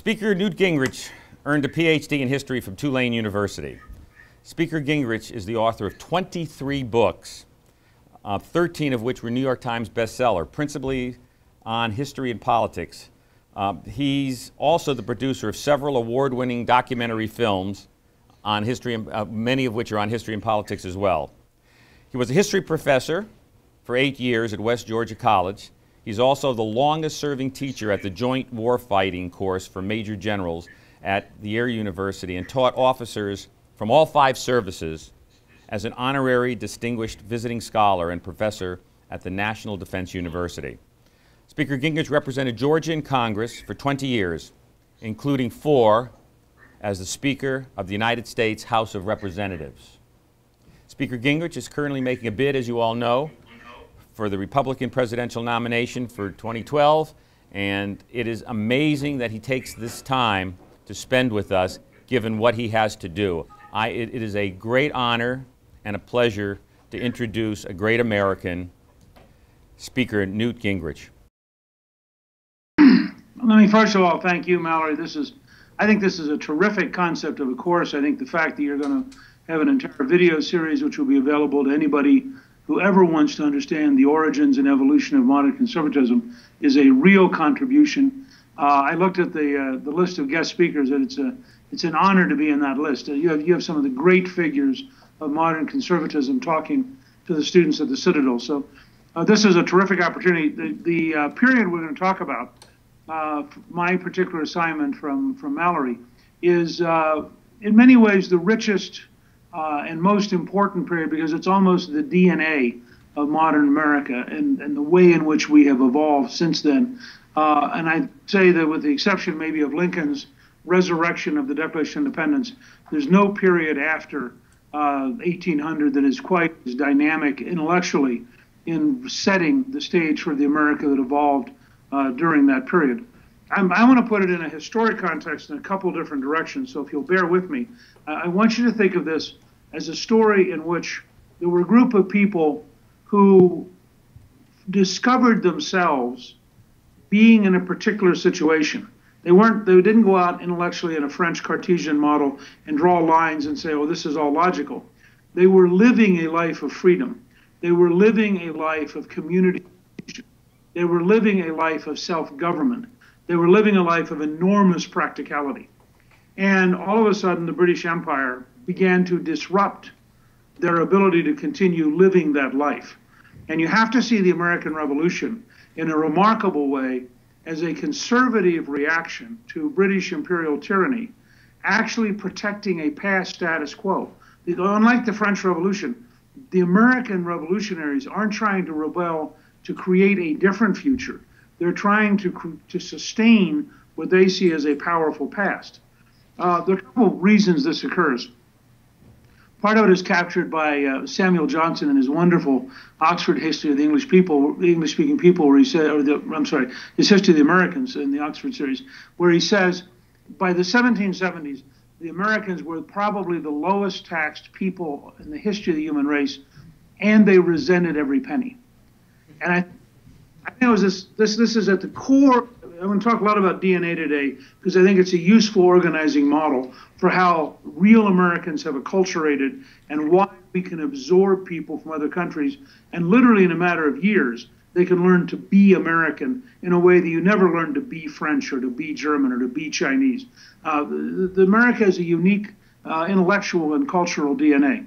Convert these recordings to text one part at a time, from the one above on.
Speaker Newt Gingrich earned a PhD in history from Tulane University. Speaker Gingrich is the author of 23 books, 13 of which were New York Times bestseller, principally on history and politics. He's also the producer of several award-winning documentary films on history, many of which are on history and politics as well. He was a history professor for 8 years at West Georgia College. He's also the longest-serving teacher at the Joint Warfighting course for Major Generals at the Air University and taught officers from all 5 services as an honorary distinguished visiting scholar and professor at the National Defense University. Speaker Gingrich represented Georgia in Congress for 20 years, including 4 as the Speaker of the United States House of Representatives. Speaker Gingrich is currently making a bid, as you all know, for the Republican presidential nomination for 2012, and it is amazing that he takes this time to spend with us, given what he has to do. It is a great honor and a pleasure to introduce a great American, Speaker Newt Gingrich. Let me first of all thank you, Mallory. I think this is a terrific concept of a course. I think the fact that you're going to have an entire video series which will be available to anybody who ever wants to understand the origins and evolution of modern conservatism is a real contribution. I looked at the list of guest speakers, and it's an honor to be in that list. You have some of the great figures of modern conservatism talking to the students at the Citadel. So this is a terrific opportunity. The period we're going to talk about, my particular assignment from Mallory, is in many ways the richest and most important period, because it's almost the DNA of modern America and the way in which we have evolved since then. And I'd say that with the exception maybe of Lincoln's resurrection of the Declaration of Independence, there's no period after 1800 that is quite as dynamic intellectually in setting the stage for the America that evolved during that period. I want to put it in a historic context in a couple different directions, so if you'll bear with me, I want you to think of this as a story in which there were a group of people who discovered themselves being in a particular situation. They didn't go out intellectually in a French Cartesian model and draw lines and say, oh, this is all logical. They were living a life of freedom. They were living a life of community. They were living a life of self-government. They were living a life of enormous practicality. And all of a sudden, the British Empire began to disrupt their ability to continue living that life. And you have to see the American Revolution in a remarkable way as a conservative reaction to British imperial tyranny, actually protecting a past status quo. Unlike the French Revolution, the American revolutionaries aren't trying to rebel to create a different future. They're trying to sustain what they see as a powerful past. There are a couple of reasons this occurs. Part of it is captured by Samuel Johnson in his wonderful Oxford History of the English people, the English-speaking people, where he said, his History of the Americans in the Oxford series, where he says, by the 1770s, the Americans were probably the lowest taxed people in the history of the human race, and they resented every penny. And I think it was this is at the core. I want to talk a lot about DNA today because I think it's a useful organizing model for how real Americans have acculturated and why we can absorb people from other countries, and literally in a matter of years, they can learn to be American in a way that you never learned to be French or to be German or to be Chinese. America has a unique intellectual and cultural DNA.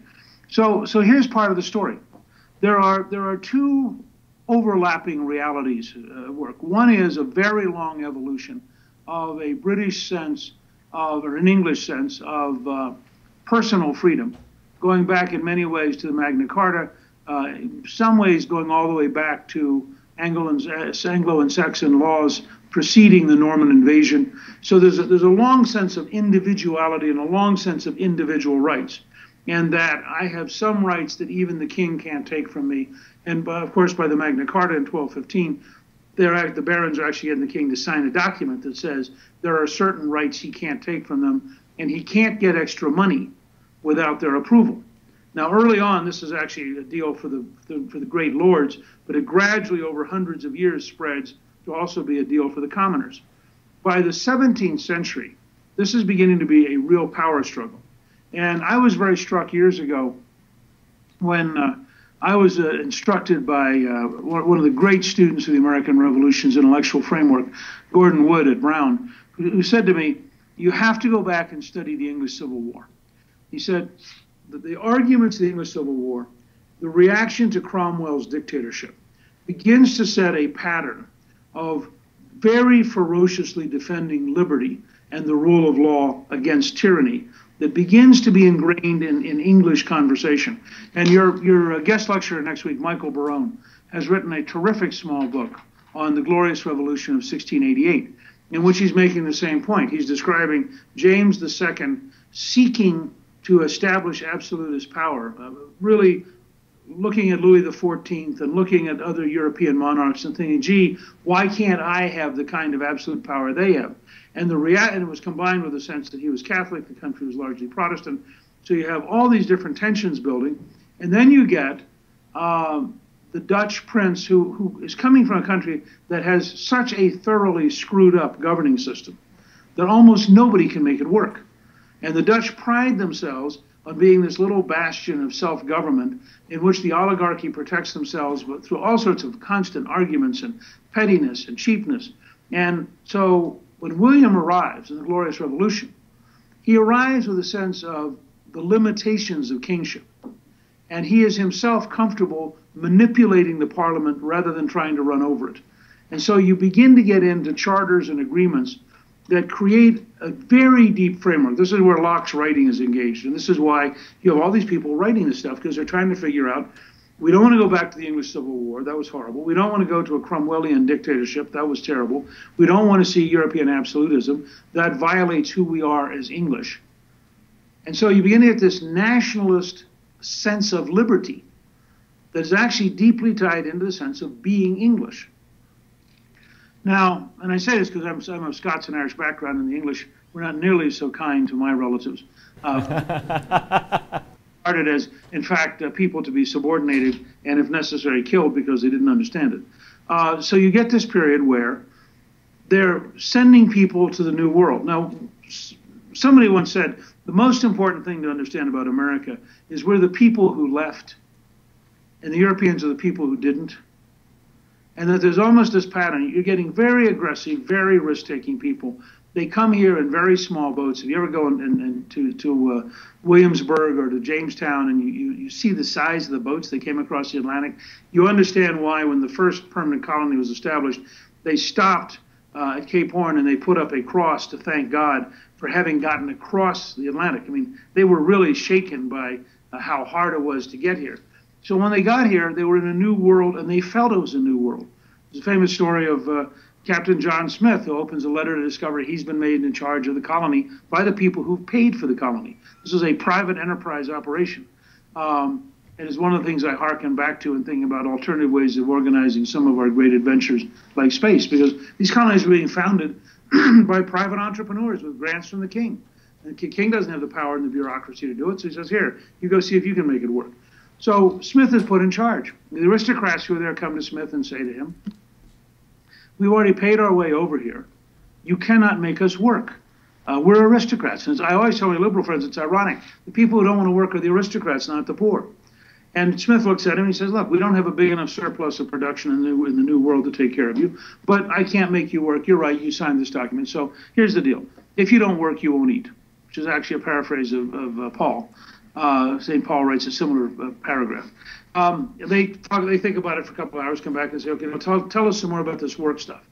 So here's part of the story. There are 2 overlapping realities at work. One is a very long evolution of a British sense of, or an English sense of personal freedom, going back in many ways to the Magna Carta, in some ways going all the way back to Anglo and Saxon laws preceding the Norman invasion. So there's a long sense of individuality and a long sense of individual rights, and that I have some rights that even the king can't take from me. And of course, by the Magna Carta in 1215, the barons are actually getting the king to sign a document that says there are certain rights he can't take from them, and he can't get extra money without their approval. Now, early on, this is actually a deal for the great lords, but it gradually, over hundreds of years, spreads to also be a deal for the commoners. by the 17th century, this is beginning to be a real power struggle. And I was very struck years ago when I was instructed by one of the great students of the American Revolution's intellectual framework, Gordon Wood at Brown, who said to me, "You have to go back and study the English Civil War." He said that the arguments of the English Civil War, the reaction to Cromwell's dictatorship, begins to set a pattern of very ferociously defending liberty and the rule of law against tyranny that begins to be ingrained in English conversation. And your guest lecturer next week, Michael Barone, has written a terrific small book on the Glorious Revolution of 1688, in which he's making the same point. He's describing James II seeking to establish absolutist power, really looking at Louis XIV and looking at other European monarchs and thinking, gee, why can't I have the kind of absolute power they have? And it was combined with the sense that he was Catholic, the country was largely Protestant. So you have all these different tensions building. And then you get the Dutch prince who is coming from a country that has such a thoroughly screwed up governing system that almost nobody can make it work. And the Dutch pride themselves on being this little bastion of self-government in which the oligarchy protects themselves but through all sorts of constant arguments and pettiness and cheapness. And so when William arrives in the Glorious Revolution, he arrives with a sense of the limitations of kingship. And he is himself comfortable manipulating the parliament rather than trying to run over it. And so you begin to get into charters and agreements that create a very deep framework. This is where Locke's writing is engaged. And this is why you have all these people writing this stuff, because they're trying to figure out, we don't want to go back to the English Civil War. That was horrible. We don't want to go to a Cromwellian dictatorship. That was terrible. We don't want to see European absolutism. That violates who we are as English. And so you begin to get this nationalist sense of liberty that is actually deeply tied into the sense of being English. Now, and I say this because I'm of Scots and Irish background, and the English were not nearly so kind to my relatives. Started as, in fact, people to be subordinated and, if necessary, killed because they didn't understand it. So you get this period where they're sending people to the New World. Now, somebody once said, the most important thing to understand about America is we're the people who left, and the Europeans are the people who didn't. And that there's almost this pattern. You're getting very aggressive, very risk-taking people. They come here in very small boats. If you ever go to Williamsburg or to Jamestown and you see the size of the boats that came across the Atlantic, you understand why when the first permanent colony was established, they stopped at Cape Horn and they put up a cross to thank God for having gotten across the Atlantic. I mean, they were really shaken by how hard it was to get here. So when they got here, they were in a new world, and they felt it was a new world. There's a famous story of Captain John Smith, who opens a letter to discover he's been made in charge of the colony by the people who paid for the colony. This was a private enterprise operation. And it's one of the things I hearken back to in thinking about alternative ways of organizing some of our great adventures like space, because these colonies were being founded by private entrepreneurs with grants from the king. And the king doesn't have the power and the bureaucracy to do it, so he says, here, you go see if you can make it work. So Smith is put in charge. The aristocrats who are there come to Smith and say to him, we've already paid our way over here. You cannot make us work. We're aristocrats. And I always tell my liberal friends, it's ironic. The people who don't want to work are the aristocrats, not the poor. And Smith looks at him and he says, look, we don't have a big enough surplus of production in the new world to take care of you, but I can't make you work. You're right, you signed this document. So here's the deal. If you don't work, you won't eat, which is actually a paraphrase of Paul. St. Paul writes a similar paragraph. They think about it for a couple of hours, come back and say, okay, now tell us some more about this work stuff.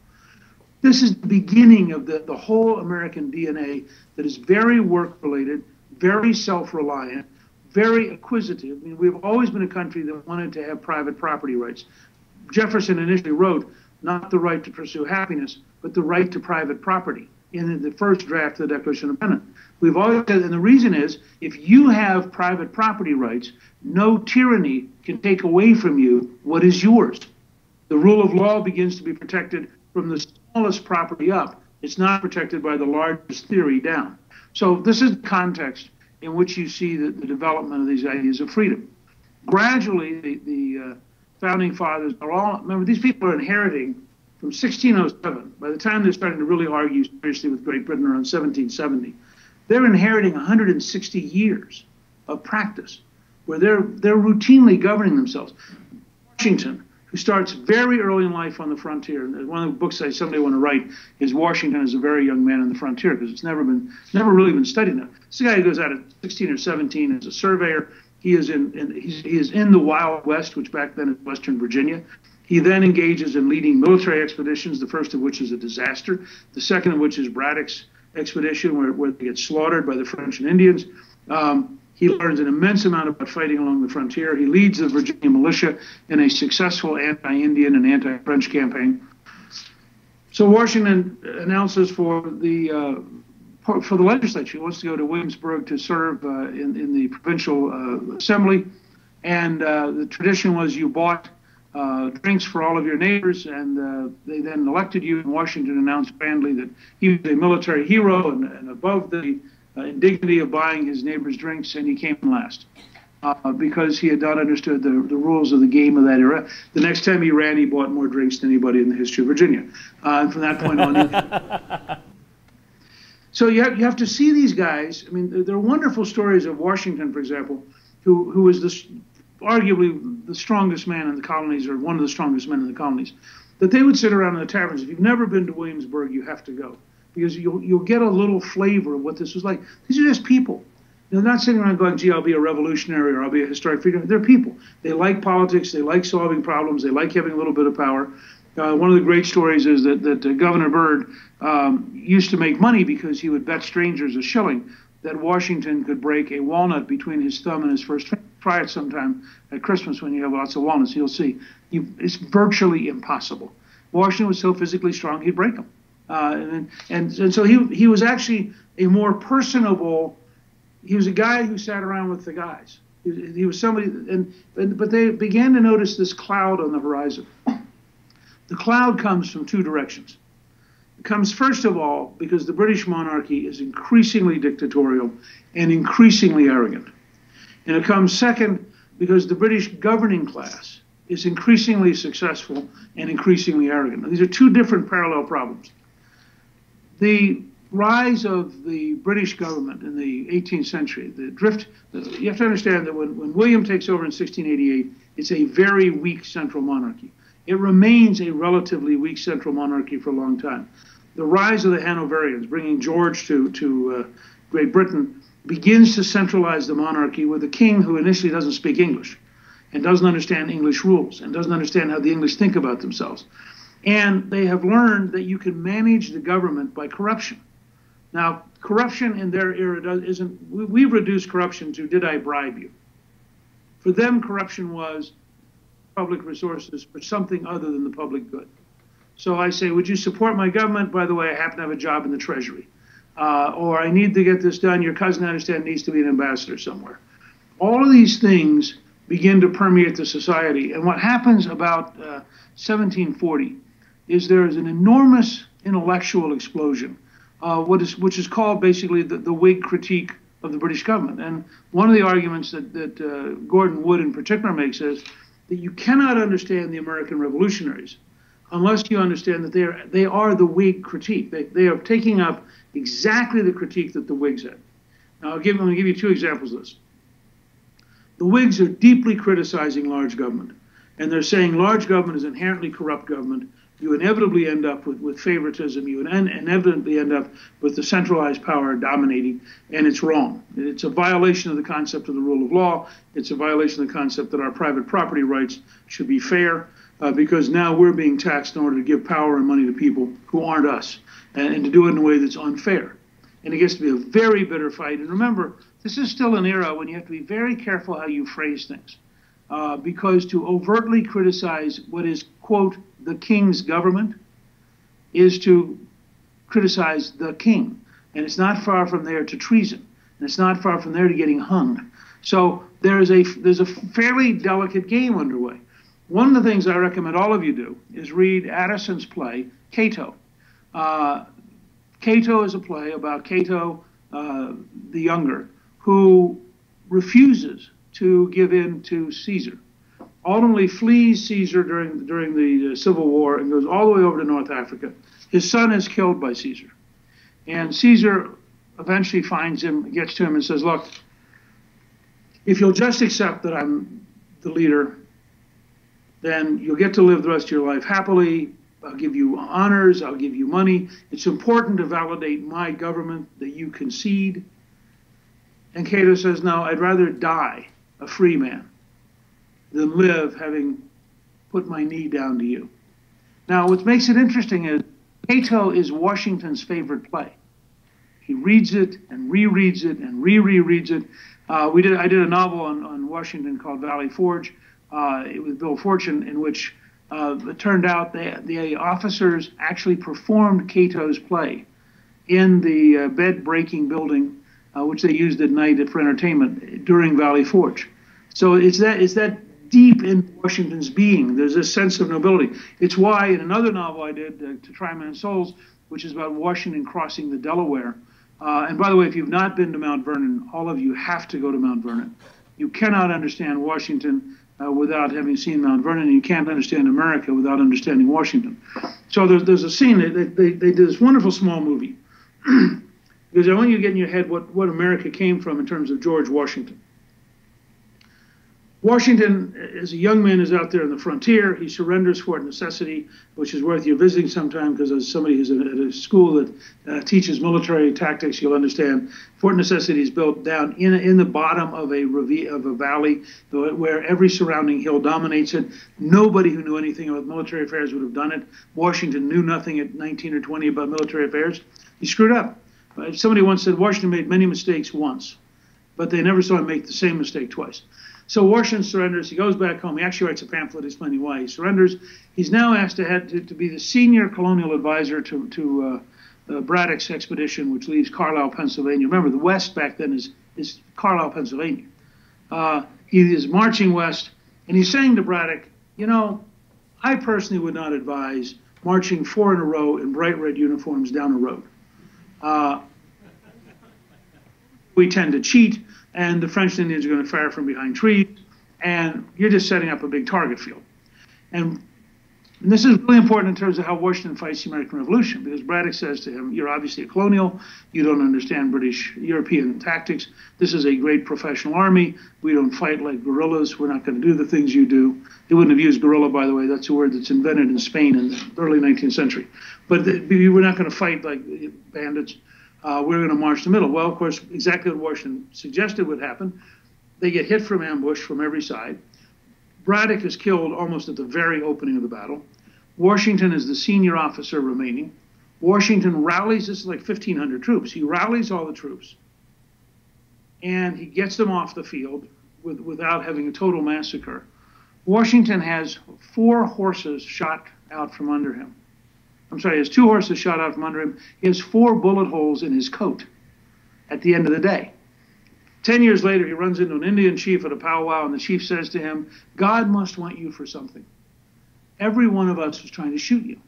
This is the beginning of the whole American DNA that is very work-related, very self-reliant, very acquisitive. I mean, we've always been a country that wanted to have private property rights. Jefferson initially wrote, not the right to pursue happiness, but the right to private property in the first draft of the Declaration of Independence. We've always said, and the reason is, if you have private property rights, no tyranny can take away from you what is yours. The rule of law begins to be protected from the smallest property up. It's not protected by the largest theory down. So this is the context in which you see the development of these ideas of freedom. Gradually, the founding fathers are all, remember, these people are inheriting from 1607, by the time they're starting to really argue seriously with Great Britain around 1770, they're inheriting 160 years of practice where they're routinely governing themselves. Washington, who starts very early in life on the frontier, and one of the books I someday want to write is Washington as a very young man on the frontier, because it's never really been studied enough. This guy who goes out at 16 or 17 as a surveyor. He is in the Wild West, which back then is Western Virginia. He then engages in leading military expeditions, the first of which is a disaster, the second of which is Braddock's expedition, where they get slaughtered by the French and Indians. He learns an immense amount about fighting along the frontier. He leads the Virginia militia in a successful anti-Indian and anti-French campaign. So Washington announces for the legislature. He wants to go to Williamsburg to serve in the provincial assembly. And the tradition was you bought drinks for all of your neighbors, and they then elected you. And Washington announced grandly that he was a military hero and above the indignity of buying his neighbors drinks, and he came last because he had not understood the rules of the game of that era. The next time he ran, he bought more drinks than anybody in the history of Virginia. And from that point on, so you have to see these guys. I mean, there are wonderful stories of Washington, for example, who was arguably the strongest man in the colonies, or one of the strongest men in the colonies, that they would sit around in the taverns. If you've never been to Williamsburg, you have to go, because you'll get a little flavor of what this was like. These are just people. They're not sitting around going, gee, I'll be a revolutionary or I'll be a historic figure. They're people. They like politics. They like solving problems. They like having a little bit of power. One of the great stories is that Governor Byrd used to make money because he would bet strangers a shilling that Washington could break a walnut between his thumb and his first finger. Try it sometime at Christmas when you have lots of walnuts. You'll see. It's virtually impossible. Washington was so physically strong, he'd break them. And so he was actually a more personable. He was a guy who sat around with the guys. He was somebody, but they began to notice this cloud on the horizon. The cloud comes from two directions. It comes, first of all, because the British monarchy is increasingly dictatorial and increasingly arrogant. And it comes second because the British governing class is increasingly successful and increasingly arrogant. Now, these are two different parallel problems. The rise of the British government in the 18th century, you have to understand that when William takes over in 1688, it's a very weak central monarchy. It remains a relatively weak central monarchy for a long time. The rise of the Hanoverians, bringing George to Great Britain, begins to centralize the monarchy with a king who initially doesn't speak English and doesn't understand English rules and doesn't understand how the English think about themselves. And they have learned that you can manage the government by corruption. Now, corruption in their era we've reduced corruption to, did I bribe you? For them, corruption was public resources for something other than the public good. So I say, would you support my government? By the way, I happen to have a job in the Treasury. Or I need to get this done. Your cousin, I understand, needs to be an ambassador somewhere. All of these things begin to permeate the society. And what happens about 1740 is there is an enormous intellectual explosion, which is called basically the Whig critique of the British government. And one of the arguments that Gordon Wood in particular makes is that you cannot understand the American revolutionaries unless you understand that they are the Whig critique. They are taking up exactly the critique that the Whigs had. Now, let me give you two examples of this. The Whigs are deeply criticizing large government, and they're saying large government is inherently corrupt government. You inevitably end up with favoritism. You inevitably end up with the centralized power dominating, and it's wrong. It's a violation of the concept of the rule of law. It's a violation of the concept that our private property rights should be fair, because now we're being taxed in order to give power and money to people who aren't us, and to do it in a way that's unfair. And it gets to be a very bitter fight. And remember, this is still an era when you have to be very careful how you phrase things, because to overtly criticize what is, quote, the king's government is to criticize the king. And it's not far from there to treason. And it's not far from there to getting hung. So there's a fairly delicate game underway. One of the things I recommend all of you do is read Addison's play, Cato. Cato is a play about Cato the Younger, who refuses to give in to Caesar. ultimately flees Caesar during the Civil War and goes all the way over to North Africa. His son is killed by Caesar. And Caesar eventually finds him, gets to him and says, look, if you'll just accept that I'm the leader, then you'll get to live the rest of your life happily. I'll give you honors, I'll give you money. It's important to validate my government that you concede. And Cato says, no, I'd rather die a free man than live having put my knee down to you. Now, what makes it interesting is Cato is Washington's favorite play. He reads it and rereads it and rereads it. I did a novel on Washington called Valley Forge. It was Bill Fortune, in which it turned out the officers actually performed Cato's play in the bed-breaking building, which they used at night for entertainment during Valley Forge. So it's that deep in Washington's being. There's a sense of nobility. It's why in another novel I did, To Try Men's Souls, which is about Washington crossing the Delaware. And by the way, if you've not been to Mount Vernon, all of you have to go to Mount Vernon. You cannot understand Washington without having seen Mount Vernon. And you can't understand America without understanding Washington. So there's a scene, they did this wonderful small movie. Because I want you to get in your head what America came from in terms of George Washington. Washington, as a young man, is out there on the frontier. He surrenders Fort Necessity, which is worth your visiting sometime, because as somebody who's at a school that teaches military tactics, you'll understand. Fort Necessity is built down in the bottom of a valley, where every surrounding hill dominates it. Nobody who knew anything about military affairs would have done it. Washington knew nothing at 19 or 20 about military affairs. He screwed up. Somebody once said Washington made many mistakes once, but they never saw him make the same mistake twice. So Washington surrenders. He goes back home. He actually writes a pamphlet explaining why he surrenders. He's now asked to be the senior colonial advisor to Braddock's expedition, which leaves Carlisle, Pennsylvania. Remember, the West back then is Carlisle, Pennsylvania. He is marching west, and he's saying to Braddock, you know, I personally would not advise marching 4 in a row in bright red uniforms down a road. We tend to cheat, and the French and Indians are going to fire from behind trees, and you're just setting up a big target field. And this is really important in terms of how Washington fights the American Revolution, because Braddock says to him, you're obviously a colonial, you don't understand British European tactics, this is a great professional army, we don't fight like guerrillas, we're not going to do the things you do. They wouldn't have used guerrilla, by the way, that's a word that's invented in Spain in the early 19th century. But we're not going to fight like bandits. We're going to march the middle. Well, of course, exactly what Washington suggested would happen. They get hit from ambush from every side. Braddock is killed almost at the very opening of the battle. Washington is the senior officer remaining. Washington rallies, this is like 1,500 troops. He rallies all the troops, and he gets them off the field without having a total massacre. Washington has 4 horses shot out from under him. I'm sorry, he has 2 horses shot out from under him. He has 4 bullet holes in his coat at the end of the day. 10 years later, he runs into an Indian chief at a powwow, and the chief says to him, God must want you for something. Every one of us was trying to shoot you.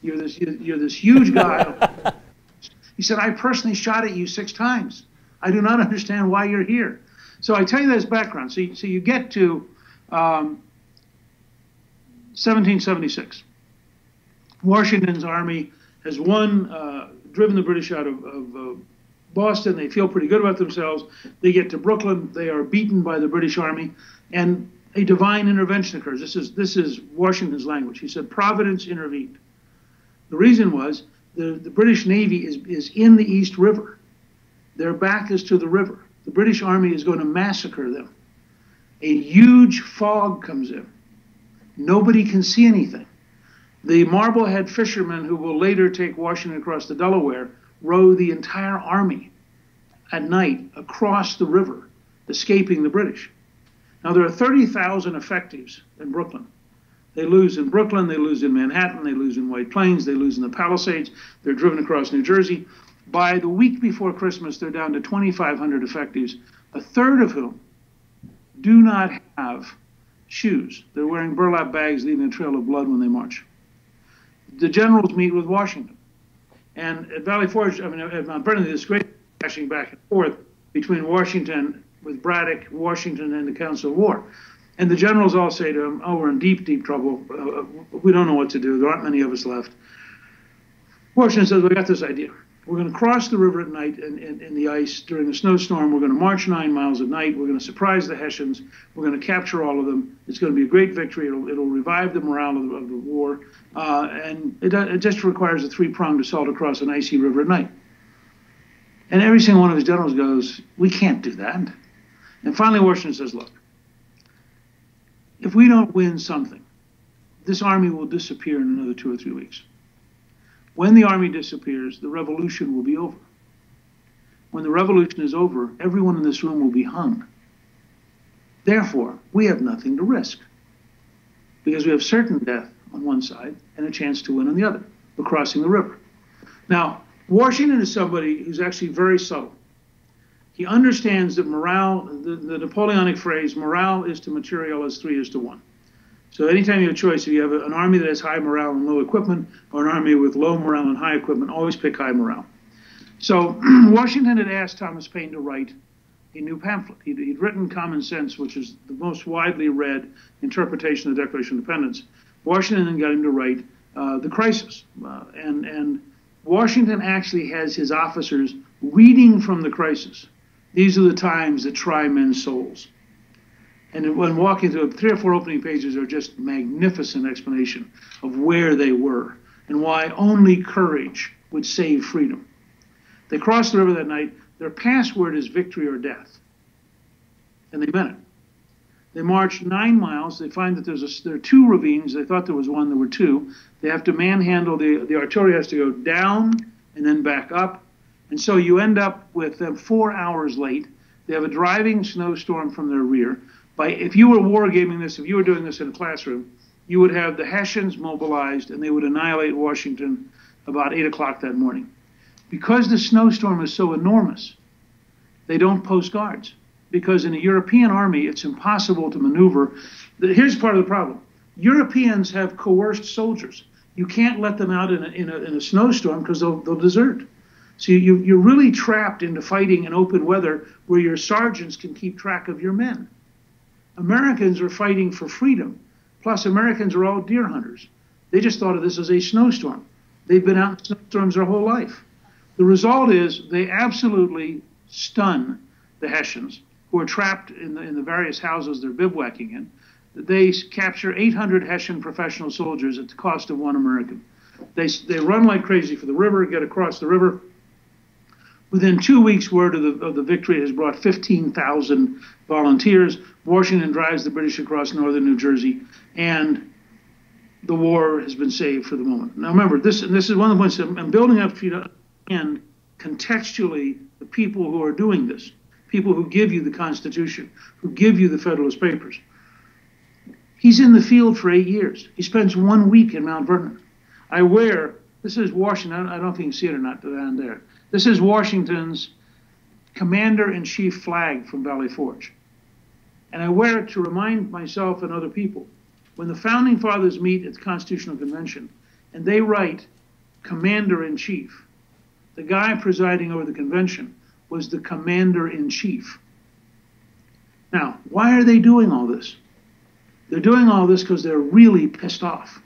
You're this huge guy. He said, I personally shot at you 6 times. I do not understand why you're here. So I tell you this background. So you get to 1776. Washington's army has driven the British out of Boston. They feel pretty good about themselves. They get to Brooklyn. They are beaten by the British army, and a divine intervention occurs. This is Washington's language. He said, Providence intervened. The reason was the British Navy is in the East River. Their back is to the river. The British army is going to massacre them. A huge fog comes in. Nobody can see anything. The Marblehead fishermen, who will later take Washington across the Delaware, row the entire army at night across the river, escaping the British. Now, there are 30,000 effectives in Brooklyn. They lose in Brooklyn, they lose in Manhattan, they lose in White Plains, they lose in the Palisades, they're driven across New Jersey. By the week before Christmas, they're down to 2,500 effectives, a third of whom do not have shoes. They're wearing burlap bags, leaving a trail of blood when they march. The generals meet with Washington. And at Valley Forge, at Mount Vernon, there's great crashing back and forth between Washington with Braddock, Washington, and the Council of War. And the generals all say to him, oh, we're in deep, deep trouble. We don't know what to do. There aren't many of us left. Washington says, we got this idea. We're going to cross the river at night in the ice during a snowstorm. We're going to march 9 miles at night. We're going to surprise the Hessians. We're going to capture all of them. It's going to be a great victory. It'll revive the morale of the war. And it just requires a three-pronged assault across an icy river at night. And every single one of his generals goes, we can't do that. And finally, Washington says, look, if we don't win something, this army will disappear in another 2 or 3 weeks. When the army disappears, the revolution will be over. When the revolution is over, everyone in this room will be hung. Therefore, we have nothing to risk, because we have certain death on one side and a chance to win on the other. We're crossing the river. Now, Washington is somebody who's actually very subtle. He understands that morale, the Napoleonic phrase, morale is to material as 3 is to 1. So anytime you have a choice, if you have an army that has high morale and low equipment, or an army with low morale and high equipment, always pick high morale. So Washington had asked Thomas Paine to write a new pamphlet. He'd written Common Sense, which is the most widely read interpretation of the Declaration of Independence. Washington then got him to write The Crisis. And Washington actually has his officers reading from The Crisis. These are the times that try men's souls. And when walking through 3 or 4 opening pages are just magnificent explanation of where they were and why only courage would save freedom. They crossed the river that night. Their password is victory or death. And they meant it. They marched 9 miles. They find that there are 2 ravines. They thought there was 1. There were 2. They have to manhandle. The artillery has to go down and then back up. And so you end up with them 4 hours late. They have a driving snowstorm from their rear. If you were wargaming this, if you were doing this in a classroom, you would have the Hessians mobilized, and they would annihilate Washington about 8 o'clock that morning. Because the snowstorm is so enormous, they don't post guards. Because in a European army, it's impossible to maneuver. Here's part of the problem. Europeans have coerced soldiers. You can't let them out in a snowstorm because they'll desert. So you're really trapped into fighting in open weather where your sergeants can keep track of your men. Americans are fighting for freedom. Plus, Americans are all deer hunters. They just thought of this as a snowstorm. They've been out in snowstorms their whole life. The result is they absolutely stun the Hessians, who are trapped in the various houses they're bivouacking in. They capture 800 Hessian professional soldiers at the cost of 1 American. They run like crazy for the river, get across the river. Within 2 weeks, word of the victory has brought 15,000 volunteers. Washington drives the British across northern New Jersey, and the war has been saved for the moment. Now remember, this is one of the points I'm building up for you to understand contextually the people who are doing this, people who give you the Constitution, who give you the Federalist Papers. He's in the field for 8 years. He spends 1 week in Mount Vernon. This is Washington, I don't know if you can see it or not down there. This is Washington's Commander-in-Chief flag from Valley Forge. And I wear it to remind myself and other people, when the Founding Fathers meet at the Constitutional Convention, and they write Commander-in-Chief, the guy presiding over the convention was the Commander-in-Chief. Now, why are they doing all this? They're doing all this because they're really pissed off.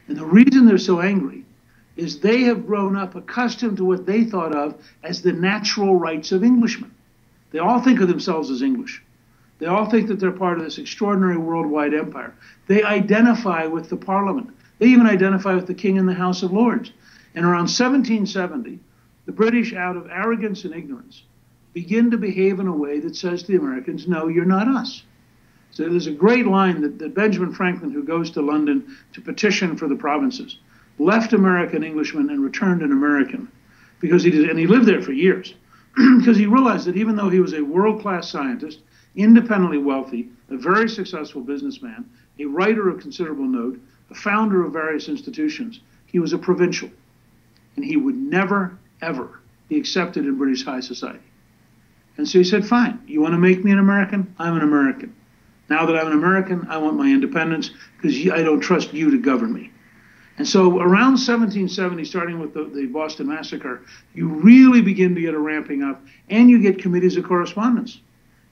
And the reason they're so angry is they have grown up accustomed to what they thought of as the natural rights of Englishmen. They all think of themselves as English. They all think that they're part of this extraordinary worldwide empire. They identify with the Parliament. They even identify with the King and the House of Lords. And around 1770, the British, out of arrogance and ignorance, begin to behave in a way that says to the Americans, no, you're not us. So there's a great line that Benjamin Franklin, who goes to London to petition for the provinces, left American Englishmen and returned an American, because he lived there for years, because he realized that even though he was a world-class scientist, independently wealthy, a very successful businessman, a writer of considerable note, a founder of various institutions, he was a provincial, and he would never, ever be accepted in British high society. And so he said, fine, you want to make me an American? I'm an American. Now that I'm an American, I want my independence because I don't trust you to govern me. And so around 1770, starting with the Boston Massacre, you really begin to get a ramping up, and you get committees of correspondence.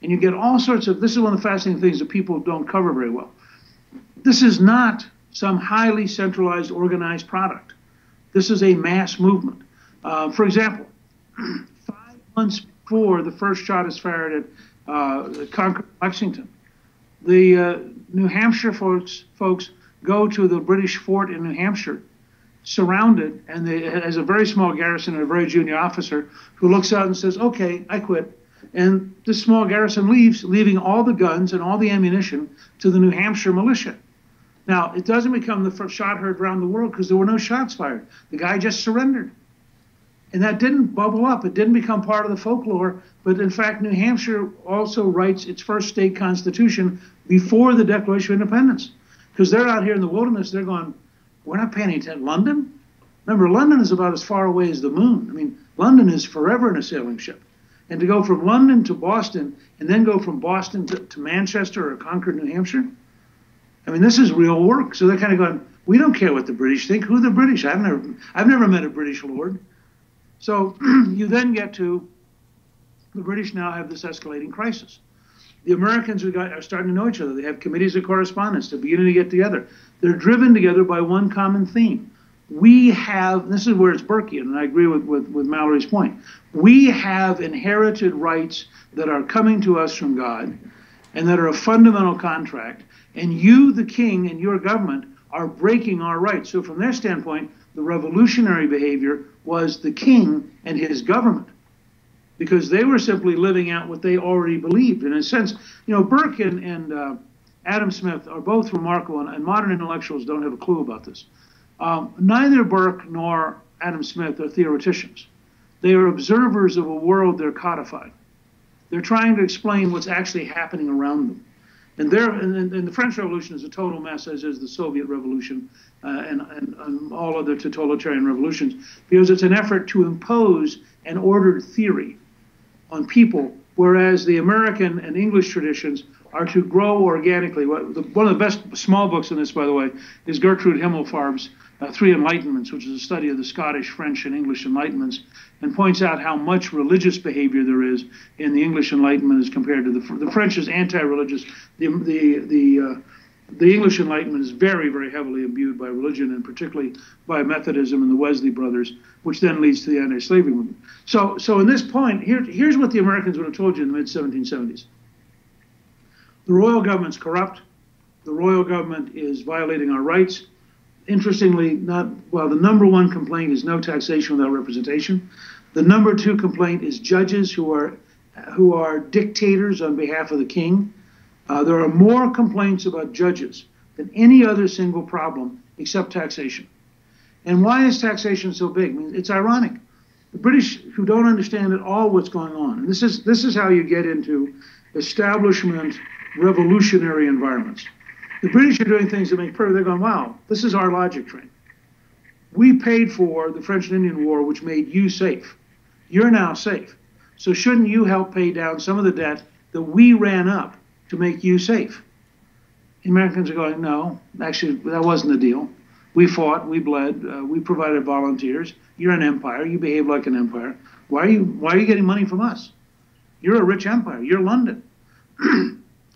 And you get all sorts of, this is one of the fascinating things that people don't cover very well. This is not some highly centralized, organized product. This is a mass movement. For example, 5 months before the first shot is fired at Concord, Lexington, the New Hampshire folks go to the British fort in New Hampshire, surrounded, and it has a very small garrison and a very junior officer who looks out and says, okay, I quit. And this small garrison leaves, leaving all the guns and all the ammunition to the New Hampshire militia. Now, it doesn't become the first shot heard around the world because there were no shots fired. The guy just surrendered. And that didn't bubble up. It didn't become part of the folklore. But in fact, New Hampshire also writes its first state constitution before the Declaration of Independence. Because they're out here in the wilderness, they're going, we're not paying attention. London? Remember, London is about as far away as the moon. I mean, London is forever in a sailing ship. And to go from London to Boston, and then go from Boston to Manchester or Concord, New Hampshire, I mean, this is real work. So they're kind of going, we don't care what the British think. Who are the British? I've never met a British lord. So you then get to, the British now have this escalating crisis. The Americans are starting to know each other. They have committees of correspondence. They're beginning to get together. They're driven together by one common theme. We have, this is where it's Burkean, and I agree with Mallory's point. We have inherited rights that are coming to us from God and that are a fundamental contract. And you, the king, and your government are breaking our rights. So from their standpoint, the revolutionary behavior was the king and his government, because they were simply living out what they already believed. In a sense, you know, Burke and Adam Smith are both remarkable, and modern intellectuals don't have a clue about this. Neither Burke nor Adam Smith are theoreticians. They are observers of a world they're codified. They're trying to explain what's actually happening around them. And the French Revolution is a total mess, as is the Soviet Revolution and all other totalitarian revolutions, because it's an effort to impose an ordered theory on people, whereas the American and English traditions are to grow organically. One of the best small books in this, by the way, is Gertrude Himmelfarb's Three Enlightenments, which is a study of the Scottish, French, and English Enlightenments, and points out how much religious behavior there is in the English Enlightenment as compared to the French is anti-religious. The English Enlightenment is very, very heavily imbued by religion, and particularly by Methodism and the Wesley brothers, which then leads to the anti-slavery movement. So in this point, here's what the Americans would have told you in the mid-1770s. The royal government's corrupt. The royal government is violating our rights. Interestingly, the number one complaint is no taxation without representation. The number two complaint is judges who are dictators on behalf of the king. There are more complaints about judges than any other single problem except taxation. And why is taxation so big? I mean, it's ironic. The British, who don't understand at all what's going on, and this is how you get into establishment revolutionary environments. The British are doing things that make perfect. They're going, wow, this is our logic train. We paid for the French and Indian War, which made you safe. You're now safe. So shouldn't you help pay down some of the debt that we ran up to make you safe? The Americans are going, no, actually, that wasn't the deal. We fought, we bled, we provided volunteers. You're an empire. You behave like an empire. Why are you getting money from us? You're a rich empire. You're London.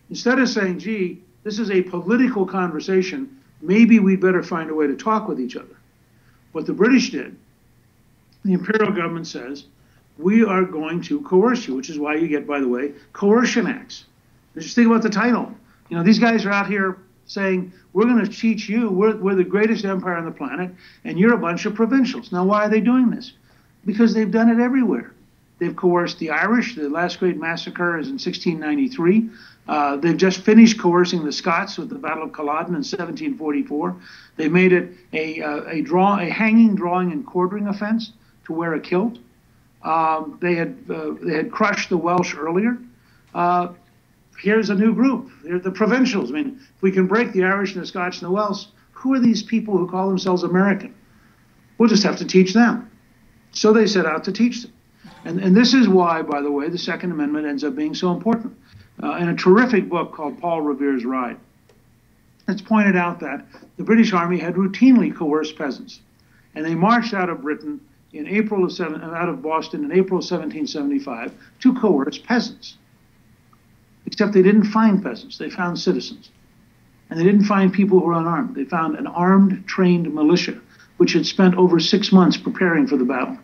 Instead of saying, gee, this is a political conversation, maybe we'd better find a way to talk with each other. What the British did, the imperial government says, we are going to coerce you, which is why you get, by the way, coercion acts. Just think about the title. You know, these guys are out here saying, we're going to teach you, we're the greatest empire on the planet, and you're a bunch of provincials. Now, why are they doing this? Because they've done it everywhere. They've coerced the Irish. The last great massacre is in 1693. They've just finished coercing the Scots with the Battle of Culloden in 1744. They made it a hanging, drawing, and quartering offense to wear a kilt. They had crushed the Welsh earlier. Here's a new group. They're the provincials. I mean, if we can break the Irish and the Scotch and the Welsh, who are these people who call themselves American? We'll just have to teach them. So they set out to teach them. And this is why, by the way, the Second Amendment ends up being so important. In a terrific book called Paul Revere's Ride, it's pointed out that the British Army had routinely coerced peasants. And they marched out of Britain out of Boston in April of 1775 to coerce peasants. except they didn't find peasants. They found citizens. And they didn't find people who were unarmed. They found an armed, trained militia, which had spent over 6 months preparing for the battle.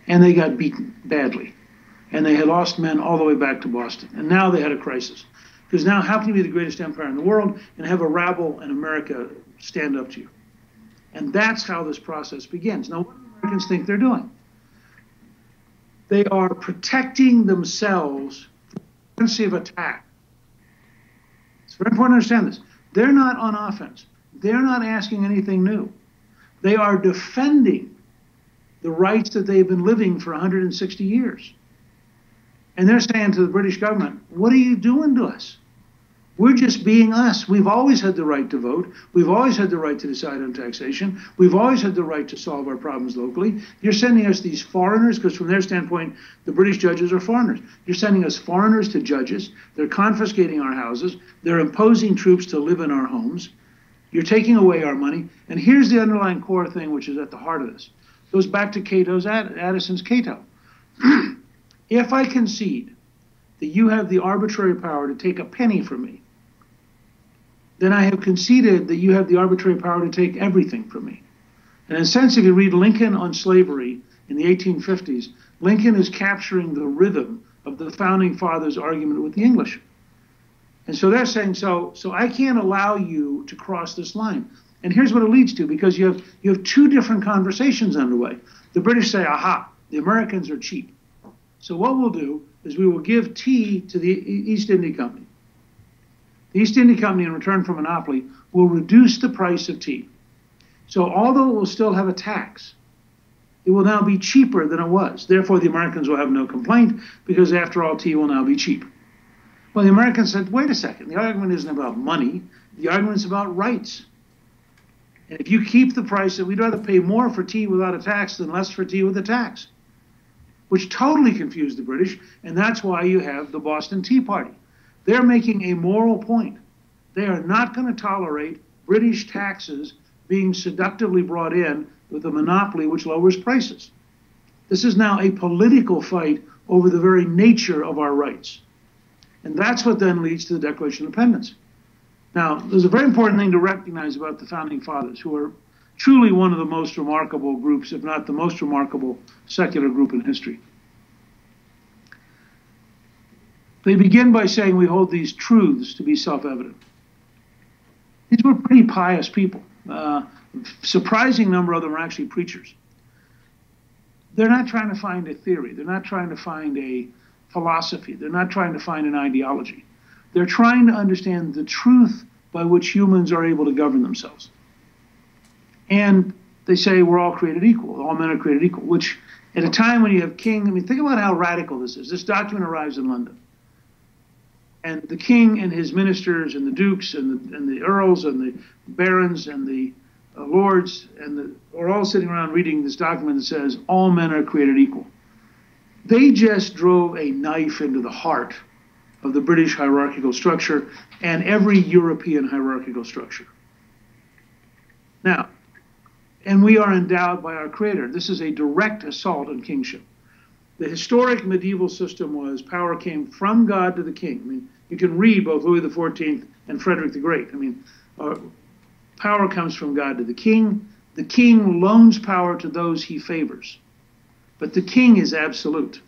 And they got beaten badly. And they had lost men all the way back to Boston. And now they had a crisis. Because now, how can you be the greatest empire in the world and have a rabble in America stand up to you? And that's how this process begins. Now, what do Americans think they're doing? They are protecting themselves from offensive attack. It's very important to understand this. They're not on offense. They're not asking anything new. They are defending the rights that they've been living for 160 years. And they're saying to the British government, what are you doing to us? We're just being us. We've always had the right to vote. We've always had the right to decide on taxation. We've always had the right to solve our problems locally. You're sending us these foreigners, because from their standpoint, the British judges are foreigners. You're sending us foreigners to judges. They're confiscating our houses. They're imposing troops to live in our homes. You're taking away our money. And here's the underlying core thing, which is at the heart of this. It goes back to Addison's Cato. If I concede that you have the arbitrary power to take a penny from me, then I have conceded that you have the arbitrary power to take everything from me. And in a sense, if you read Lincoln on slavery in the 1850s, Lincoln is capturing the rhythm of the Founding Fathers' argument with the English. And so they're saying, so I can't allow you to cross this line. And here's what it leads to, because you have two different conversations underway. The British say, aha, the Americans are cheap. So what we'll do is we will give tea to the East India Company. The East India Company, in return for monopoly, will reduce the price of tea. So although it will still have a tax, it will now be cheaper than it was. Therefore, the Americans will have no complaint, because after all, tea will now be cheap. Well, the Americans said, wait a second, the argument isn't about money, the argument is about rights. And if you keep the price, we'd rather pay more for tea without a tax than less for tea with a tax, which totally confused the British, and that's why you have the Boston Tea Party. They're making a moral point. They are not going to tolerate British taxes being seductively brought in with a monopoly which lowers prices. This is now a political fight over the very nature of our rights. And that's what then leads to the Declaration of Independence. Now, there's a very important thing to recognize about the Founding Fathers, who are truly one of the most remarkable groups, if not the most remarkable secular group in history. They begin by saying we hold these truths to be self-evident. These were pretty pious people. Surprising number of them are actually preachers. They're not trying to find a theory. They're not trying to find a philosophy. They're not trying to find an ideology. They're trying to understand the truth by which humans are able to govern themselves. And they say we're all created equal. All men are created equal, which at a time when you have king, I mean, think about how radical this is. This document arrives in London. And the king and his ministers and the dukes and the earls and the barons and the lords are all sitting around reading this document that says all men are created equal. They just drove a knife into the heart of the British hierarchical structure and every European hierarchical structure. Now, and we are endowed by our Creator. This is a direct assault on kingship. The historic medieval system was power came from God to the king. I mean, you can read both Louis XIV and Frederick the Great. I mean, power comes from God to the king. The king loans power to those he favors. But the king is absolute.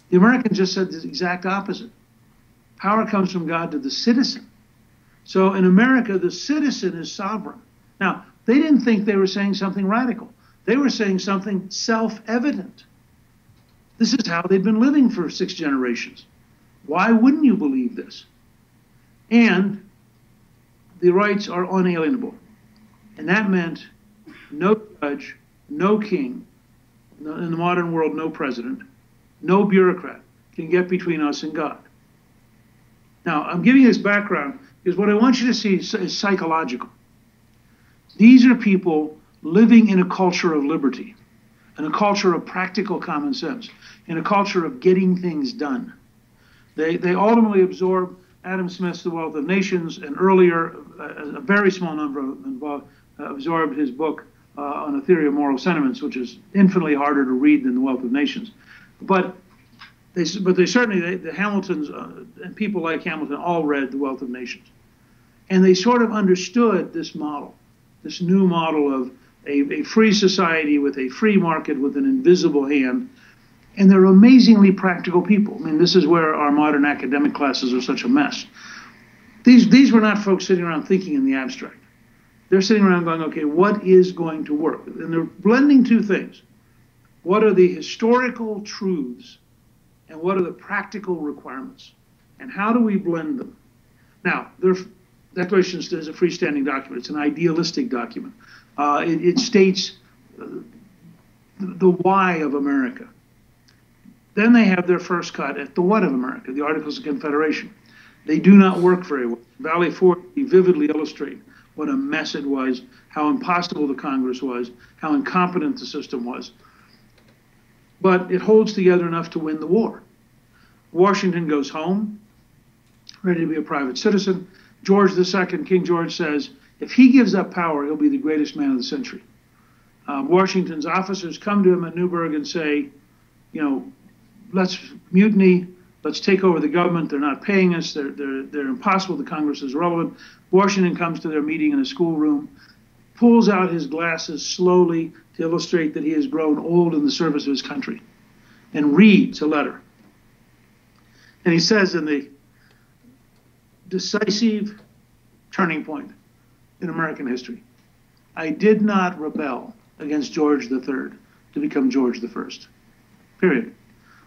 The Americans just said the exact opposite. Power comes from God to the citizen. So in America, the citizen is sovereign. Now, they didn't think they were saying something radical. They were saying something self-evident. This is how they'd been living for 6 generations. Why wouldn't you believe this? And the rights are unalienable. And that meant no judge, no king, in the modern world, no president, no bureaucrat can get between us and God. Now, I'm giving you this background because what I want you to see is psychological. These are people living in a culture of liberty, in a culture of practical common sense, in a culture of getting things done. They ultimately absorb Adam Smith's The Wealth of Nations, and earlier, a very small number of them absorbed his book on a theory of moral sentiments, which is infinitely harder to read than The Wealth of Nations. But But they certainly, the Hamiltons and people like Hamilton all read The Wealth of Nations. And they sort of understood this model, this new model of a free society with a free market with an invisible hand. And they're amazingly practical people. I mean, this is where our modern academic classes are such a mess. These were not folks sitting around thinking in the abstract. They're sitting around going, okay, what is going to work? And they're blending two things. What are the historical truths and what are the practical requirements? And how do we blend them? Now, their Declaration is a freestanding document. It's an idealistic document. It states the why of America. Then they have their first cut at the what of America, the Articles of Confederation. They do not work very well. Valley Forge vividly illustrate what a mess it was, how impossible the Congress was, how incompetent the system was. But it holds together enough to win the war. Washington goes home, ready to be a private citizen. George II, King George, says, if he gives up power, he'll be the greatest man of the century. Washington's officers come to him at Newburgh and say, you know, let's mutiny, let's take over the government. They're not paying us. They're impossible. The Congress is irrelevant. Washington comes to their meeting in a schoolroom, pulls out his glasses slowly to illustrate that he has grown old in the service of his country, and reads a letter. And he says, in the decisive turning point in American history, I did not rebel against George III to become George I. Period.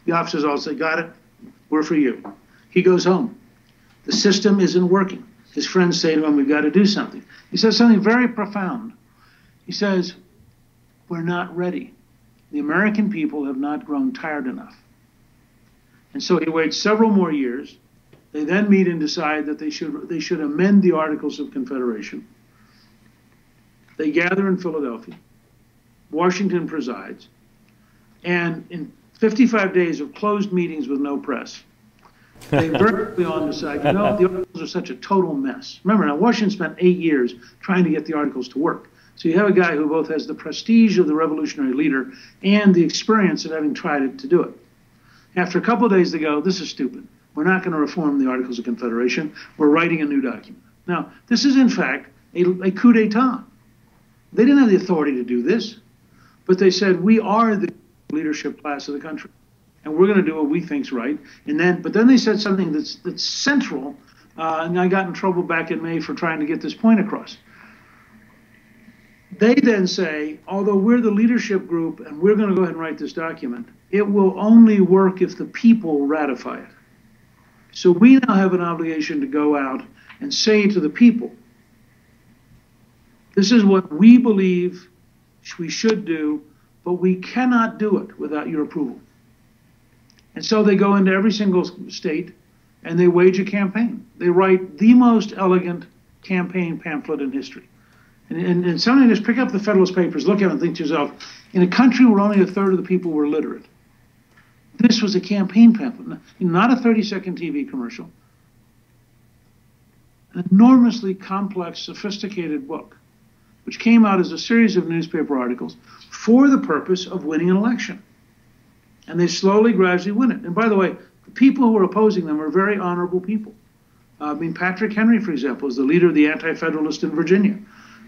The officers all say, got it, we're for you. He goes home. The system isn't working. His friends say to him, we've got to do something. He says something very profound. He says, we're not ready. The American people have not grown tired enough. And so he waits several more years. They then meet and decide that they should amend the Articles of Confederation. They gather in Philadelphia. Washington presides. And in 55 days of closed meetings with no press, they very on decide, you know, the Articles are such a total mess. Remember, now Washington spent 8 years trying to get the Articles to work. So you have a guy who both has the prestige of the revolutionary leader and the experience of having tried to do it. After a couple of days, they go, this is stupid. We're not going to reform the Articles of Confederation. We're writing a new document. Now, this is, in fact, a coup d'etat. They didn't have the authority to do this, but they said, we are the leadership class of the country, and we're going to do what we think's right. But then they said something that's central, and I got in trouble back in May for trying to get this point across. They then say, although we're the leadership group and we're going to go ahead and write this document, it will only work if the people ratify it. So we now have an obligation to go out and say to the people, this is what we believe we should do, but we cannot do it without your approval. And so they go into every single state and they wage a campaign. They write the most elegant campaign pamphlet in history. And somebody just pick up the Federalist Papers, look at it and think to yourself, in a country where only a third of the people were literate, this was a campaign pamphlet, not a 30-second TV commercial. An enormously complex, sophisticated book, which came out as a series of newspaper articles for the purpose of winning an election. And they slowly, gradually win it. And by the way, the people who were opposing them were very honorable people. I mean, Patrick Henry, for example, is the leader of the Anti-Federalist in Virginia.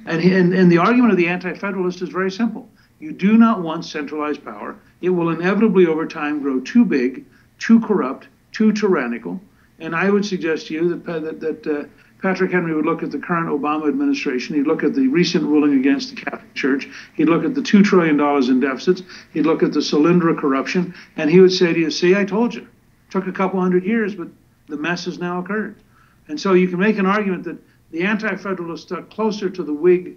And the argument of the Anti-Federalist is very simple. You do not want centralized power. It will inevitably over time grow too big, too corrupt, too tyrannical. And I would suggest to you that Patrick Henry would look at the current Obama administration. He'd look at the recent ruling against the Catholic Church. He'd look at the $2 trillion in deficits. He'd look at the Solyndra corruption. And he would say to you, see, I told you. It took a couple hundred years, but the mess has now occurred. And so you can make an argument that the Anti-Federalists stuck closer to the Whig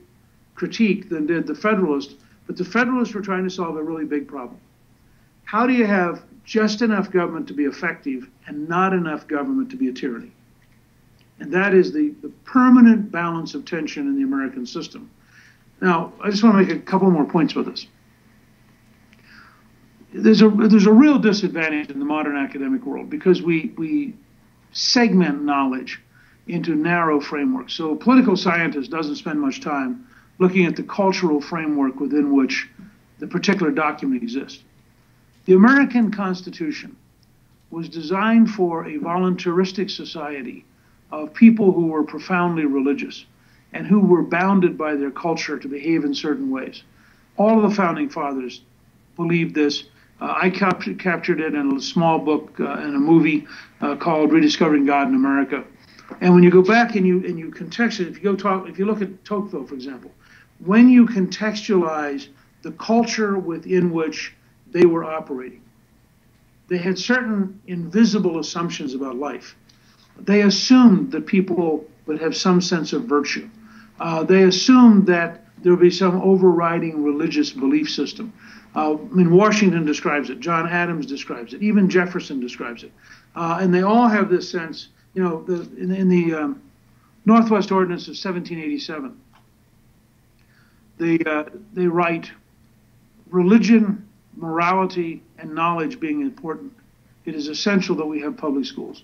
critique than did the Federalists, but the Federalists were trying to solve a really big problem. How do you have just enough government to be effective and not enough government to be a tyranny? And that is the permanent balance of tension in the American system. Now, I just want to make a couple more points about this. There's a real disadvantage in the modern academic world because we segment knowledge into narrow frameworks. So a political scientist doesn't spend much time looking at the cultural framework within which the particular document exists. The American Constitution was designed for a voluntaristic society of people who were profoundly religious and who were bounded by their culture to behave in certain ways. All of the founding fathers believed this. I captured it in a small book and a movie called Rediscovering God in America. And when you go back and you contextualize, if you look at Tocqueville, for example, when you contextualize the culture within which they were operating, they had certain invisible assumptions about life. They assumed that people would have some sense of virtue. They assumed that there would be some overriding religious belief system. Washington describes it, John Adams describes it, even Jefferson describes it. And they all have this sense, in the Northwest Ordinance of 1787, they write, religion, morality, and knowledge being important, it is essential that we have public schools.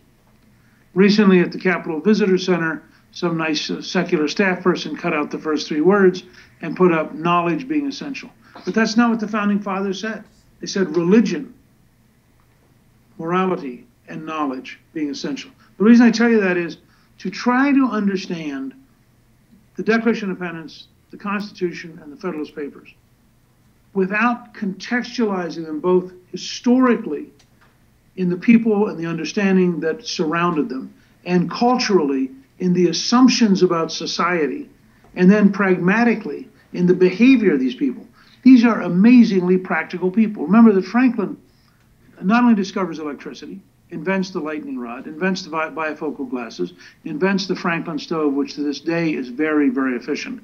Recently at the Capitol Visitor Center, some nice secular staff person cut out the first three words and put up knowledge being essential. But that's not what the founding fathers said. They said religion, morality, and knowledge being essential. The reason I tell you that is to try to understand the Declaration of Independence, the Constitution, and the Federalist Papers without contextualizing them both historically in the people and the understanding that surrounded them, and culturally in the assumptions about society, and then pragmatically in the behavior of these people. These are amazingly practical people. Remember that Franklin not only discovers electricity, invents the lightning rod, invents the bifocal glasses, invents the Franklin stove, which to this day is very, very efficient,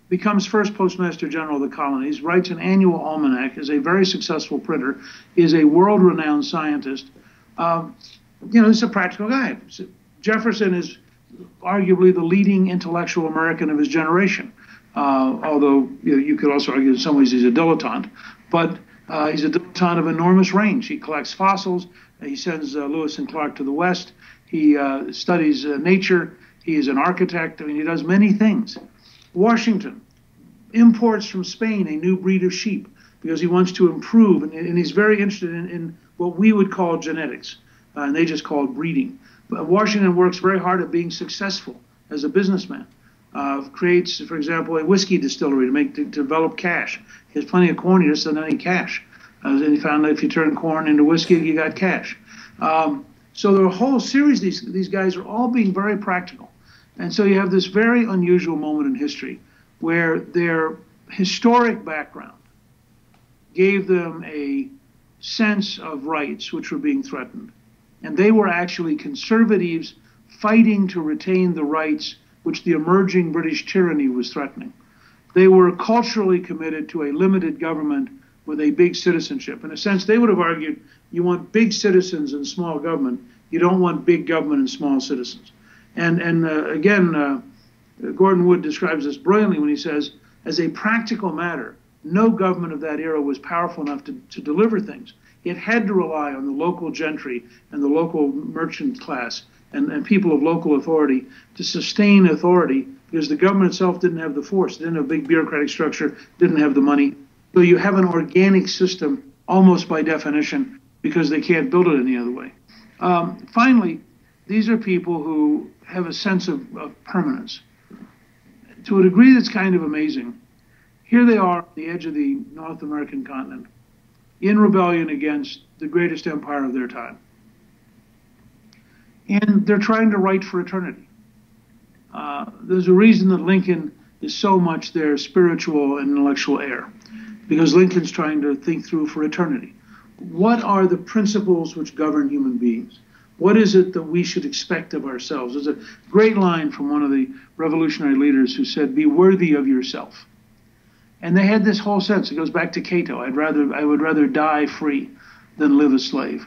becomes first Postmaster General of the colonies, writes an annual almanac, is a very successful printer, is a world-renowned scientist. He's a practical guy. Jefferson is arguably the leading intellectual American of his generation, although you could also argue in some ways he's a dilettante. But he's a dilettante of enormous range. He collects fossils. He sends Lewis and Clark to the West. He studies nature. He is an architect. He does many things. Washington imports from Spain a new breed of sheep because he wants to improve, and he's very interested in what we would call genetics, and they just call it breeding. But Washington works very hard at being successful as a businessman. Creates, for example, a whiskey distillery to develop cash. He has plenty of corn, he just doesn't have any cash. And he found that if you turn corn into whiskey, you got cash. So there are a whole series of these guys are all being very practical. And so you have this very unusual moment in history where their historic background gave them a sense of rights which were being threatened. And they were actually conservatives fighting to retain the rights which the emerging British tyranny was threatening. They were culturally committed to a limited government with a big citizenship. In a sense, they would have argued, you want big citizens and small government. You don't want big government and small citizens. And again, Gordon Wood describes this brilliantly when he says, as a practical matter, no government of that era was powerful enough to deliver things. It had to rely on the local gentry and the local merchant class and people of local authority to sustain authority because the government itself didn't have the force, didn't have a big bureaucratic structure, didn't have the money. So you have an organic system almost by definition because they can't build it any other way. Finally, these are people who have a sense of permanence. To a degree that's kind of amazing, here they are at the edge of the North American continent in rebellion against the greatest empire of their time. And they're trying to write for eternity. There's a reason that Lincoln is so much their spiritual and intellectual heir, because Lincoln's trying to think through for eternity. What are the principles which govern human beings? What is it that we should expect of ourselves? There's a great line from one of the revolutionary leaders who said, be worthy of yourself. And they had this whole sense. It goes back to Cato. I would rather die free than live a slave.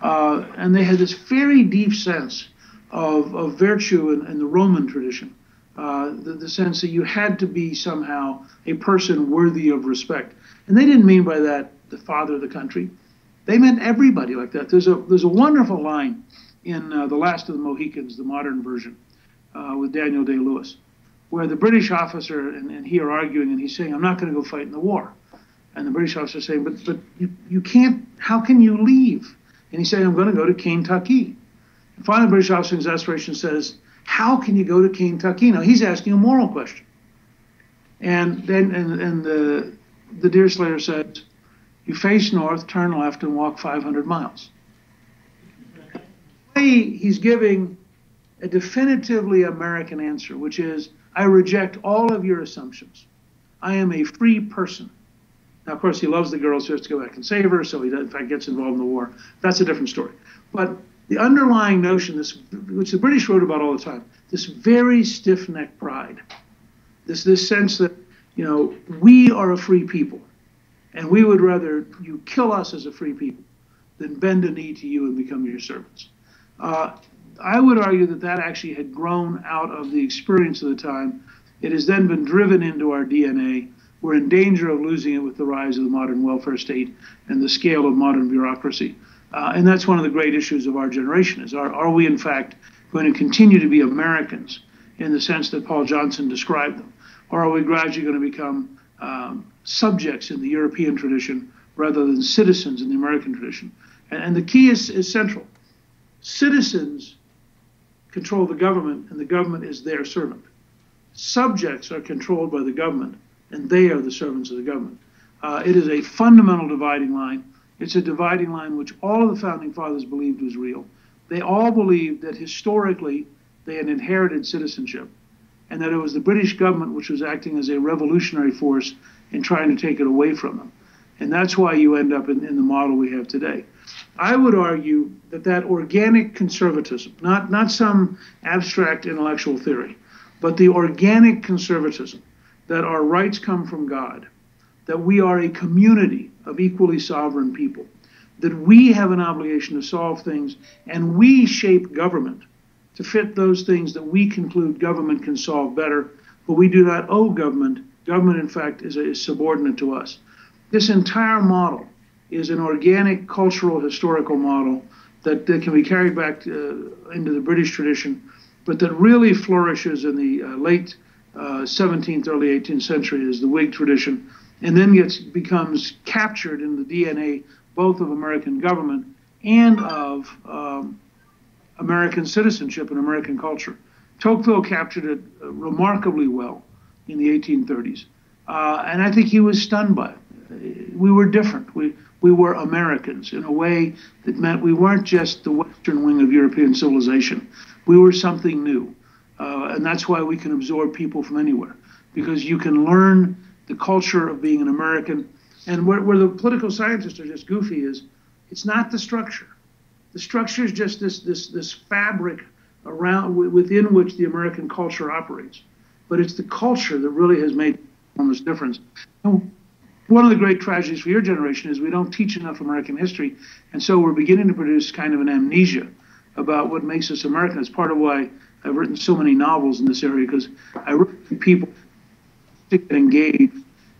And they had this very deep sense of virtue in the Roman tradition. The sense that you had to be somehow a person worthy of respect. And they didn't mean by that the father of the country. They meant everybody like that. There's a wonderful line in The Last of the Mohicans, the modern version, with Daniel Day-Lewis, where the British officer and he are arguing, and he's saying, I'm not going to go fight in the war. And the British officer is saying, but you can't, how can you leave? And he said, I'm going to go to Kentucky. And finally, the British officer in exasperation says, how can you go to Kentucky? Now, he's asking a moral question. And then the Deerslayer says, you face north, turn left, and walk 500 miles. He's giving a definitively American answer, which is, I reject all of your assumptions. I am a free person. Now, of course, he loves the girl, so he has to go back and save her, so he, in fact, gets involved in the war. That's a different story. But the underlying notion, which the British wrote about all the time, this very stiff-necked pride, this sense that, you know, we are a free people, and we would rather you kill us as a free people than bend a knee to you and become your servants. I would argue that that actually had grown out of the experience of the time. It has then been driven into our DNA. We're in danger of losing it with the rise of the modern welfare state and the scale of modern bureaucracy. And that's one of the great issues of our generation is, are we in fact going to continue to be Americans in the sense that Paul Johnson described them? Or are we gradually going to become subjects in the European tradition rather than citizens in the American tradition? And the key is central. Citizens control the government, and the government is their servant. Subjects are controlled by the government, and they are the servants of the government. It is a fundamental dividing line. It's a dividing line which all of the Founding Fathers believed was real. They all believed that historically they had inherited citizenship, and that it was the British government which was acting as a revolutionary force in trying to take it away from them. And that's why you end up in the model we have today. I would argue that organic conservatism, not some abstract intellectual theory, but the organic conservatism, that our rights come from God, that we are a community of equally sovereign people, that we have an obligation to solve things, and we shape government to fit those things that we conclude government can solve better, but we do not owe government. Government, in fact, is subordinate to us. This entire model is an organic, cultural, historical model that can be carried back into the British tradition, but that really flourishes in the late 17th, early 18th century as the Whig tradition, and then becomes captured in the DNA both of American government and of American citizenship and American culture. Tocqueville captured it remarkably well in the 1830s, and I think he was stunned by it. We were different. We were Americans in a way that meant we weren't just the Western wing of European civilization. We were something new. And that's why we can absorb people from anywhere, because you can learn the culture of being an American. And where the political scientists are just goofy is, it's not the structure. The structure is just this fabric within which the American culture operates. But it's the culture that really has made enormous difference. One of the great tragedies for your generation is we don't teach enough American history, and so we're beginning to produce kind of an amnesia about what makes us American. It's part of why I've written so many novels in this area, because I really think people get engaged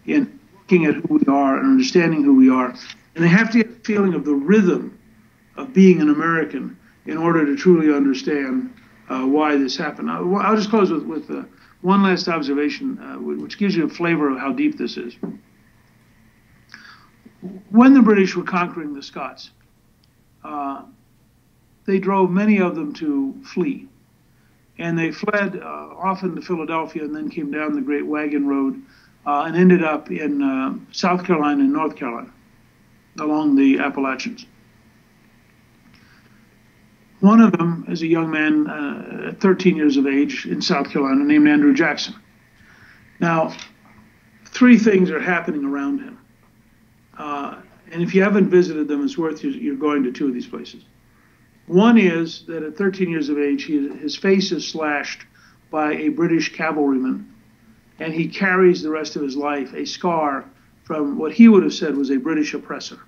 in looking at who we are and understanding who we are, and they have to get a feeling of the rhythm of being an American in order to truly understand why this happened. I'll just close with one last observation, which gives you a flavor of how deep this is. When the British were conquering the Scots, they drove many of them to flee. And they fled often to Philadelphia and then came down the Great Wagon Road and ended up in South Carolina and North Carolina along the Appalachians. One of them is a young man at 13 years of age in South Carolina named Andrew Jackson. Now, three things are happening around him. And if you haven't visited them, it's worth you're going to two of these places. One is that at 13 years of age, his face is slashed by a British cavalryman, and he carries the rest of his life a scar from what he would have said was a British oppressor.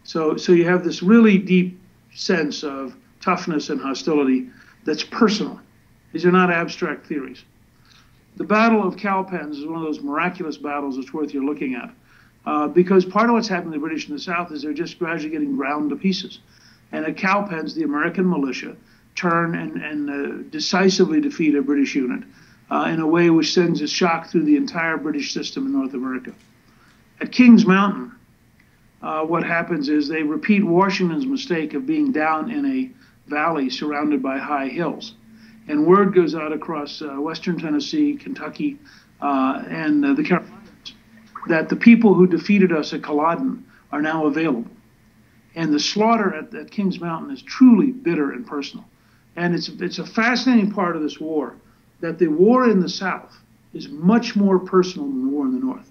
So you have this really deep sense of toughness and hostility that's personal. These are not abstract theories. The Battle of Cowpens is one of those miraculous battles that's worth your looking at. Because part of what's happening to the British in the South is they're just gradually getting ground to pieces. And at Cowpens, the American militia turn and decisively defeat a British unit in a way which sends a shock through the entire British system in North America. At Kings Mountain, what happens is they repeat Washington's mistake of being down in a valley surrounded by high hills. And word goes out across western Tennessee, Kentucky, and the Carolinas that the people who defeated us at Culloden are now available. And the slaughter at Kings Mountain is truly bitter and personal. And it's a fascinating part of this war, that the war in the South is much more personal than the war in the North.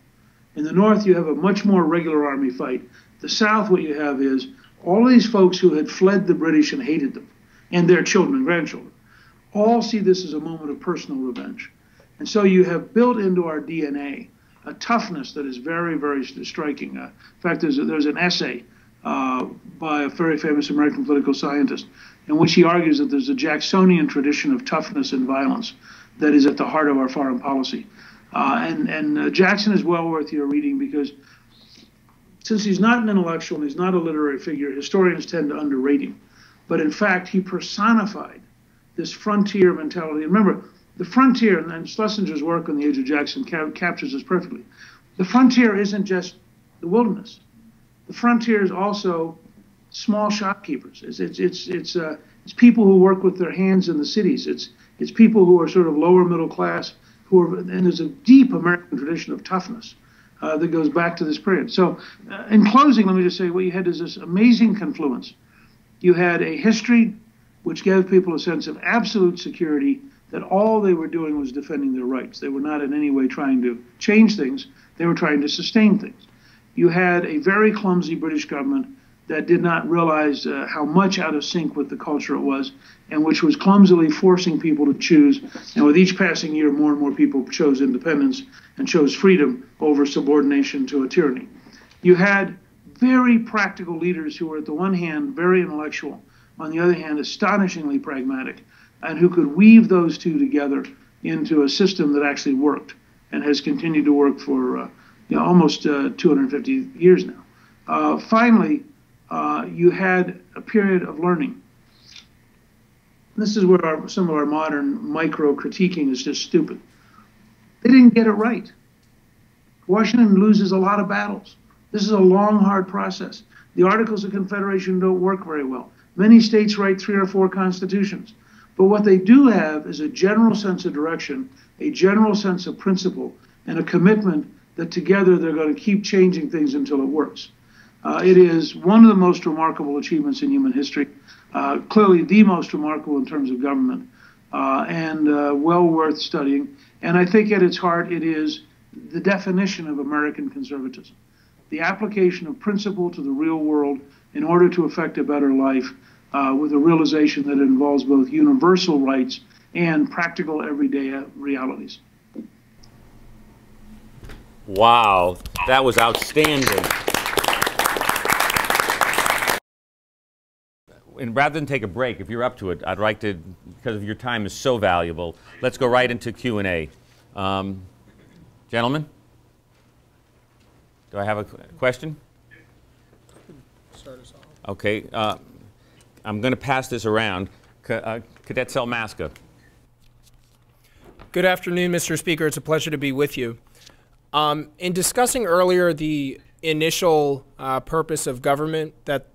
In the North, you have a much more regular army fight. The South, what you have is all of these folks who had fled the British and hated them, and their children and grandchildren, all see this as a moment of personal revenge. And so you have built into our DNA a toughness that is very, very striking. In fact, there's an essay by a very famous American political scientist in which he argues that there's a Jacksonian tradition of toughness and violence that is at the heart of our foreign policy. Jackson is well worth your reading, because since he's not an intellectual and he's not a literary figure, historians tend to underrate him. But in fact, he personified this frontier mentality. And remember, the frontier, and Schlesinger's work on the Age of Jackson captures this perfectly. The frontier isn't just the wilderness. The frontier is also small shopkeepers. It's people who work with their hands in the cities. It's people who are sort of lower middle class, and there's a deep American tradition of toughness that goes back to this period. So in closing, let me just say what you had is this amazing confluence. You had a history which gave people a sense of absolute security, that all they were doing was defending their rights. They were not in any way trying to change things. They were trying to sustain things. You had a very clumsy British government that did not realize how much out of sync with the culture it was, and which was clumsily forcing people to choose. And with each passing year, more and more people chose independence and chose freedom over subordination to a tyranny. You had very practical leaders who were, at the one hand, very intellectual, on the other hand, astonishingly pragmatic, and who could weave those two together into a system that actually worked and has continued to work for almost 250 years now. Finally, you had a period of learning. This is where some of our modern micro-critiquing is just stupid. They didn't get it right. Washington loses a lot of battles. This is a long, hard process. The Articles of Confederation don't work very well. Many states write 3 or 4 constitutions. But what they do have is a general sense of direction, a general sense of principle, and a commitment that together they're going to keep changing things until it works. It is one of the most remarkable achievements in human history, clearly the most remarkable in terms of government, and well worth studying. And I think at its heart, it is the definition of American conservatism, the application of principle to the real world in order to effect a better life, with a realization that it involves both universal rights and practical everyday realities. Wow, that was outstanding. And rather than take a break, if you're up to it, I'd like to, because your time is so valuable, let's go right into Q&A. Gentlemen, do I have a question? Start us off. Okay, I'm going to pass this around. Cadet Selmaska. Good afternoon, Mr. Speaker. It's a pleasure to be with you. In discussing earlier the initial purpose of government, that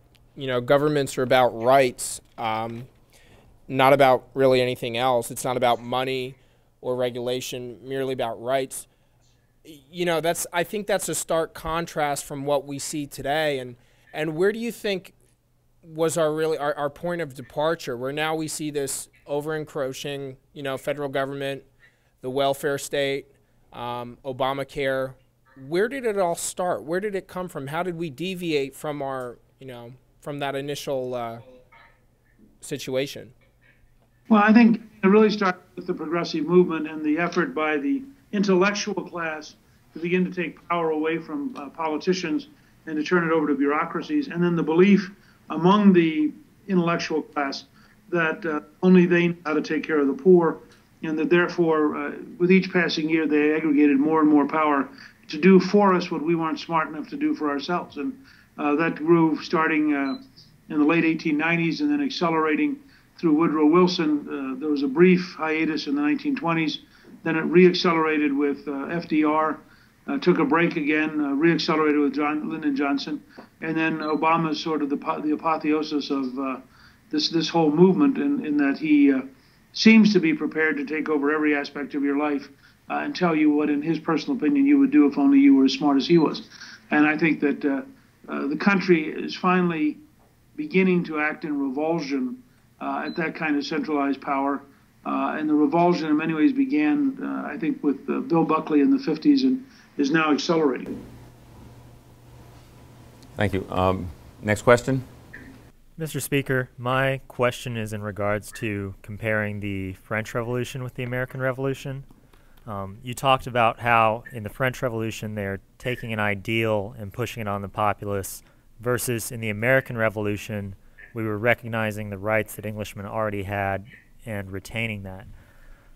governments are about rights, not about really anything else. It's not about money or regulation, merely about rights. I think that's a stark contrast from what we see today. And where do you think was our point of departure, where now we see this over-encroaching, federal government, the welfare state, Obamacare? Where did it all start? Where did it come from? How did we deviate from our, from that initial situation? Well, I think it really started with the progressive movement and the effort by the intellectual class to begin to take power away from politicians and to turn it over to bureaucracies, and then the belief among the intellectual class that only they know how to take care of the poor, and that therefore, with each passing year, they aggregated more and more power to do for us what we weren't smart enough to do for ourselves. And that grew starting in the late 1890s and then accelerating through Woodrow Wilson. There was a brief hiatus in the 1920s. Then it reaccelerated with FDR, took a break again, reaccelerated with Lyndon Johnson, and then Obama's sort of the apotheosis of this whole movement, in that he seems to be prepared to take over every aspect of your life and tell you what, in his personal opinion, you would do if only you were as smart as he was. And I think that the country is finally beginning to act in revulsion at that kind of centralized power. And the revulsion in many ways began, I think, with Bill Buckley in the 50s and is now accelerating. Thank you. Next question. Mr. Speaker, my question is in regards to comparing the French Revolution with the American Revolution. You talked about how in the French Revolution they're taking an ideal and pushing it on the populace, versus in the American Revolution we were recognizing the rights that Englishmen already had and retaining that.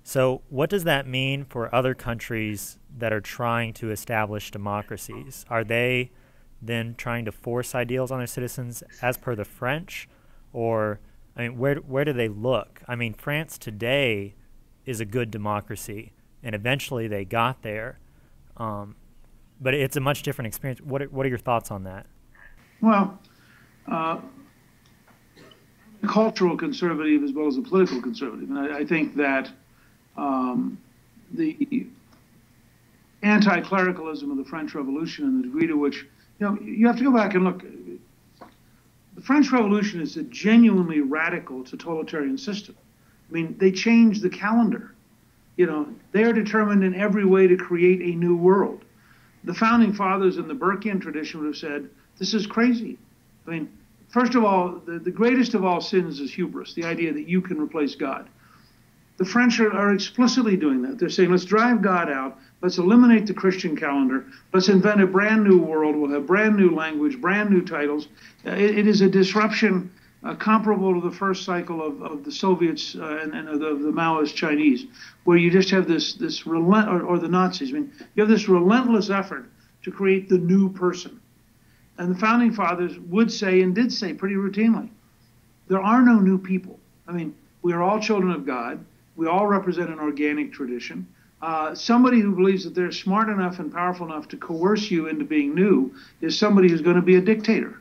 So what does that mean for other countries that are trying to establish democracies? Are they then trying to force ideals on their citizens as per the French? Or, I mean, where do they look? I mean, France today is a good democracy, and eventually they got there. But it's a much different experience. What are your thoughts on that? Well, a cultural conservative as well as a political conservative. And I think that the anti-clericalism of the French Revolution and the degree to which, you have to go back and look. The French Revolution is a genuinely radical totalitarian system. I mean, they changed the calendar. They are determined in every way to create a new world. The founding fathers in the Burkean tradition would have said, this is crazy. I mean, first of all, the greatest of all sins is hubris, the idea that you can replace God. The French are explicitly doing that. They're saying, let's drive God out. Let's eliminate the Christian calendar. Let's invent a brand new world. We'll have brand new language, brand new titles. It is a disruption comparable to the first cycle of the Soviets and of the Maoist Chinese, where you just have this or the Nazis. I mean, you have this relentless effort to create the new person. And the founding fathers would say, and did say pretty routinely, there are no new people. I mean, we are all children of God. We all represent an organic tradition. Somebody who believes that they're smart enough and powerful enough to coerce you into being new is somebody who's going to be a dictator.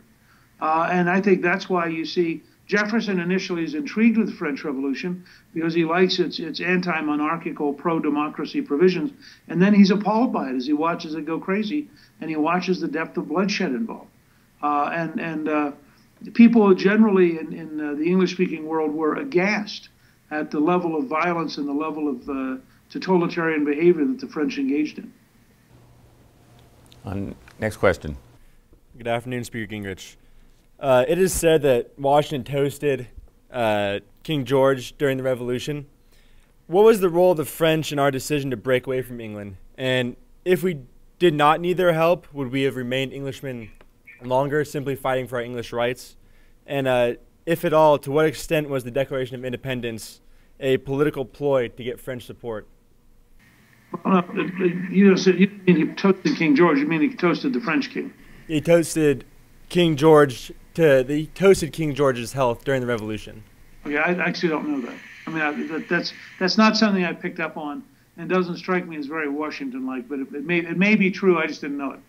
And I think that's why you see Jefferson initially is intrigued with the French Revolution because he likes its anti-monarchical, pro-democracy provisions. And then he's appalled by it as he watches it go crazy and he watches the depth of bloodshed involved. People generally in the English-speaking world were aghast at the level of violence and the level of totalitarian behavior that the French engaged in. Next question. Good afternoon, Speaker Gingrich. It is said that Washington toasted King George during the Revolution. What was the role of the French in our decision to break away from England? And if we did not need their help, would we have remained Englishmen longer, simply fighting for our English rights? And if at all, to what extent was the Declaration of Independence a political ploy to get French support? Well, you didn't mean he toasted King George, you mean he toasted the French king. He toasted King George's health during the Revolution. Okay, I actually don't know that. I mean, that's not something I picked up on, and doesn't strike me as very Washington-like, but it may be true, I just didn't know it.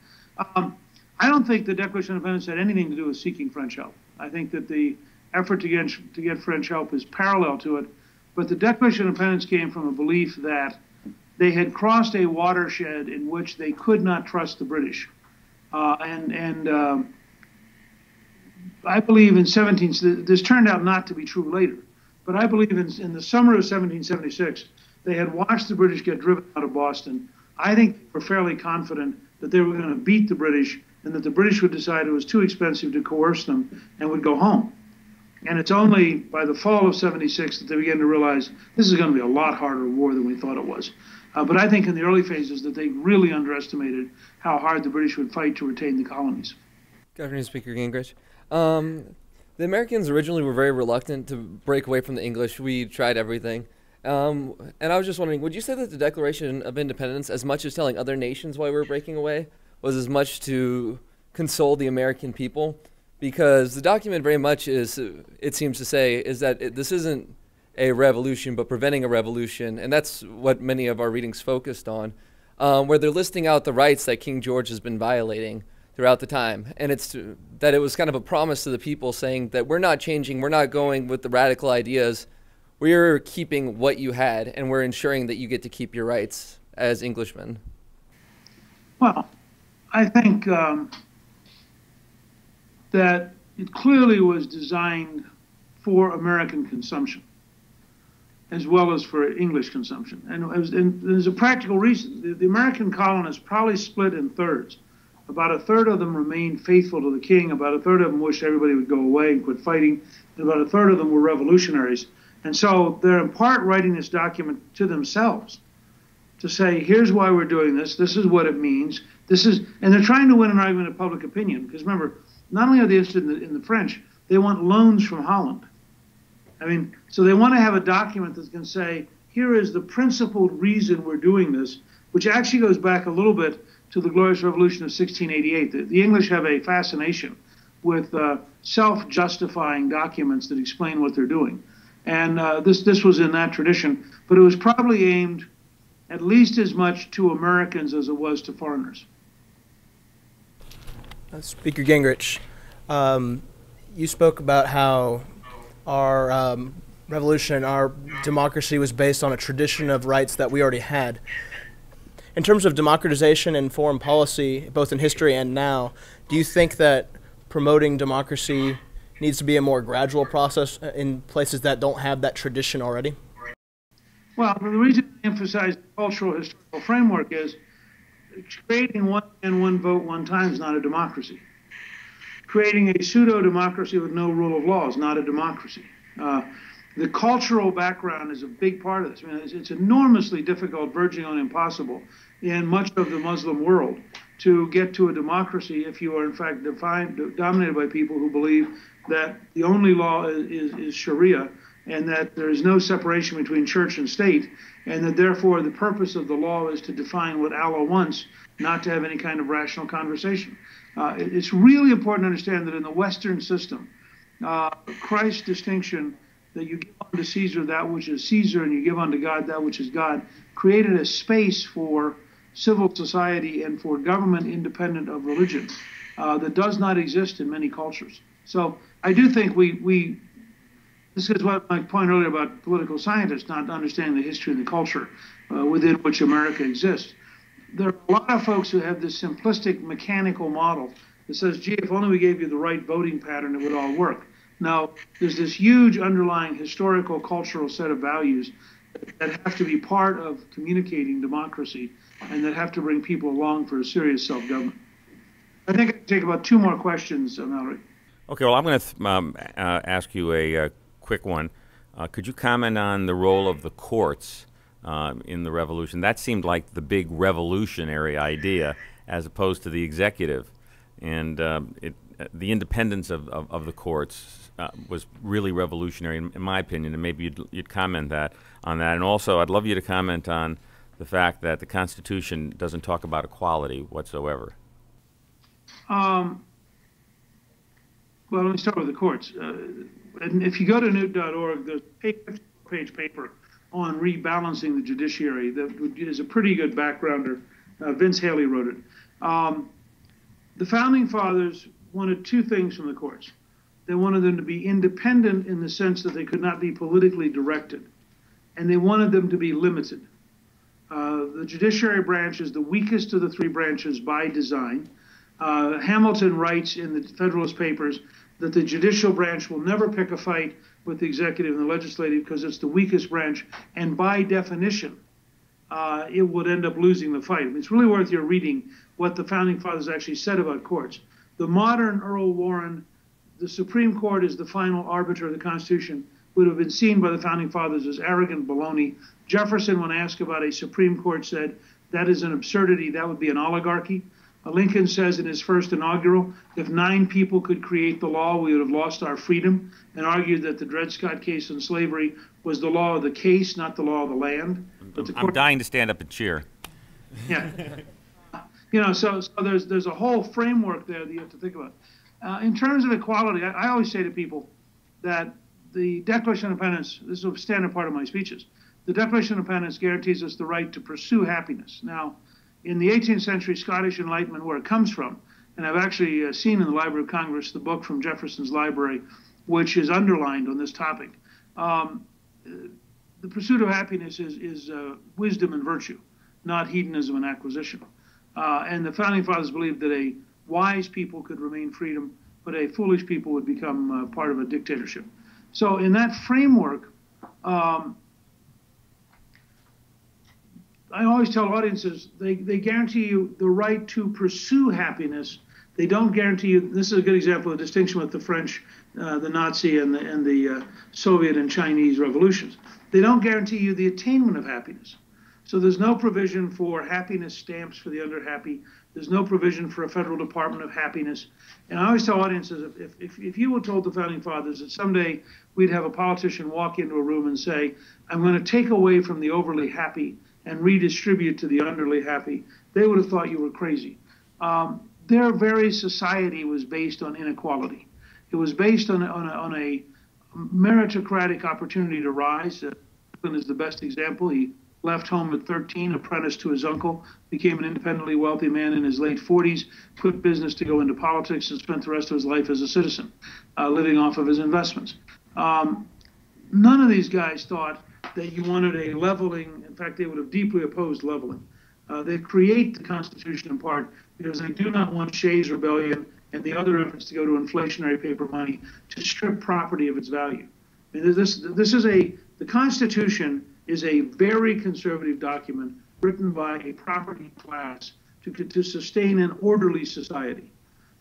I don't think the Declaration of Independence had anything to do with seeking French help. I think that the effort to get French help is parallel to it, but the Declaration of Independence came from a belief that they had crossed a watershed in which they could not trust the British. I believe this turned out not to be true later, but I believe in the summer of 1776, they had watched the British get driven out of Boston. I think they were fairly confident that they were going to beat the British and that the British would decide it was too expensive to coerce them and would go home. And it's only by the fall of 76 that they began to realize this is going to be a lot harder war than we thought it was. But I think in the early phases that they really underestimated how hard the British would fight to retain the colonies. Good afternoon, Speaker Gingrich. The Americans originally were very reluctant to break away from the English. We tried everything. And I was just wondering, would you say that the Declaration of Independence, as much as telling other nations why we were breaking away, was as much to console the American people? Because the document very much is, it seems to say, is that this isn't a revolution, but preventing a revolution, and that's what many of our readings focused on. where they're listing out the rights that King George has been violating throughout the time. And it's that it was kind of a promise to the people saying that we're not changing, we're not going with the radical ideas, we're keeping what you had, and we're ensuring that you get to keep your rights as Englishmen. Well, I think that it clearly was designed for American consumption as well as for English consumption. And there's a practical reason. The American colonists probably split in thirds. About a third of them remained faithful to the king. About a third of them wished everybody would go away and quit fighting. And about a third of them were revolutionaries. And so they're in part writing this document to themselves to say, here's why we're doing this. This is what it means. And they're trying to win an argument of public opinion. Because remember, not only are they interested in the French, they want loans from Holland. I mean, so they want to have a document that can say, here is the principled reason we're doing this, which actually goes back a little bit to the Glorious Revolution of 1688. The English have a fascination with self-justifying documents that explain what they're doing. And this was in that tradition, but it was probably aimed at least as much to Americans as it was to foreigners. Speaker Gingrich, you spoke about how our revolution, our democracy was based on a tradition of rights that we already had. In terms of democratization and foreign policy, both in history and now, do you think that promoting democracy needs to be a more gradual process in places that don't have that tradition already? Well, the reason I emphasize the cultural historical framework is creating one man, one vote, one time is not a democracy. Creating a pseudo-democracy with no rule of law is not a democracy. The cultural background is a big part of this. I mean, it's enormously difficult, verging on impossible, in much of the Muslim world to get to a democracy if you are, in fact, dominated by people who believe that the only law is Sharia, and that there is no separation between church and state, and that therefore the purpose of the law is to define what Allah wants, not to have any kind of rational conversation. It's really important to understand that in the Western system, Christ's distinction that you give unto Caesar that which is Caesar and you give unto God that which is God created a space for civil society and for government independent of religion that does not exist in many cultures. So I do think this is what my point earlier about political scientists not understanding the history and the culture within which America exists. There are a lot of folks who have this simplistic mechanical model that says, gee, if only we gave you the right voting pattern, it would all work. Now, there's this huge underlying historical, cultural set of values that have to be part of communicating democracy and that have to bring people along for a serious self-government. I think I can take about 2 more questions, Mallory. Okay, well, I'm going to ask you a quick one. Could you comment on the role of the courts in the revolution? That seemed like the big revolutionary idea as opposed to the executive. And the independence of the courts was really revolutionary, in my opinion, and maybe you'd comment on that. And also, I'd love you to comment on the fact that the Constitution doesn't talk about equality whatsoever. Well, let me start with the courts. And if you go to newt.org, there's a 50-page paper on rebalancing the judiciary that is a pretty good backgrounder. Vince Haley wrote it. The Founding Fathers wanted 2 things from the courts. They wanted them to be independent in the sense that they could not be politically directed, and they wanted them to be limited. The judiciary branch is the weakest of the 3 branches by design. Hamilton writes in the Federalist Papers that the judicial branch will never pick a fight with the executive and the legislative because it's the weakest branch, and by definition, it would end up losing the fight. I mean, it's really worth your reading what the Founding Fathers actually said about courts. The modern Earl Warren, the Supreme Court is the final arbiter of the Constitution, would have been seen by the Founding Fathers as arrogant baloney. Jefferson, when asked about a Supreme Court, said, that is an absurdity, that would be an oligarchy. Lincoln says in his first inaugural, if 9 people could create the law, we would have lost our freedom, and argued that the Dred Scott case on slavery was the law of the case, not the law of the land. But I'm dying to stand up and cheer. Yeah. You know, so there's a whole framework there that you have to think about. In terms of equality, I always say to people that the Declaration of Independence, this is a standard part of my speeches, the Declaration of Independence guarantees us the right to pursue happiness. Now, in the 18th century Scottish Enlightenment, where it comes from, and I've actually seen in the Library of Congress the book from Jefferson's library, which is underlined on this topic. The pursuit of happiness is wisdom and virtue, not hedonism and acquisition. And the Founding Fathers believed that a wise people could remain freedom, but a foolish people would become part of a dictatorship. So in that framework, I always tell audiences, they guarantee you the right to pursue happiness. They don't guarantee you, this is a good example of the distinction with the French, the Nazi and the Soviet and Chinese revolutions. They don't guarantee you the attainment of happiness. So there's no provision for happiness stamps for the under-happy. There's no provision for a federal Department of Happiness. And I always tell audiences, if you were told the Founding Fathers that someday we'd have a politician walk into a room and say, I'm going to take away from the overly happy and redistribute to the underly happy, they would have thought you were crazy. Their very society was based on inequality. It was based on a meritocratic opportunity to rise. Is the best example. He left home at 13, apprenticed to his uncle, became an independently wealthy man in his late 40s, quit business to go into politics, and spent the rest of his life as a citizen, living off of his investments. None of these guys thought that you wanted a leveling. In fact, they would have deeply opposed leveling. They create the Constitution in part because they do not want Shays' Rebellion and the other efforts to go to inflationary paper money to strip property of its value. I mean, the Constitution is a very conservative document written by a property class to sustain an orderly society.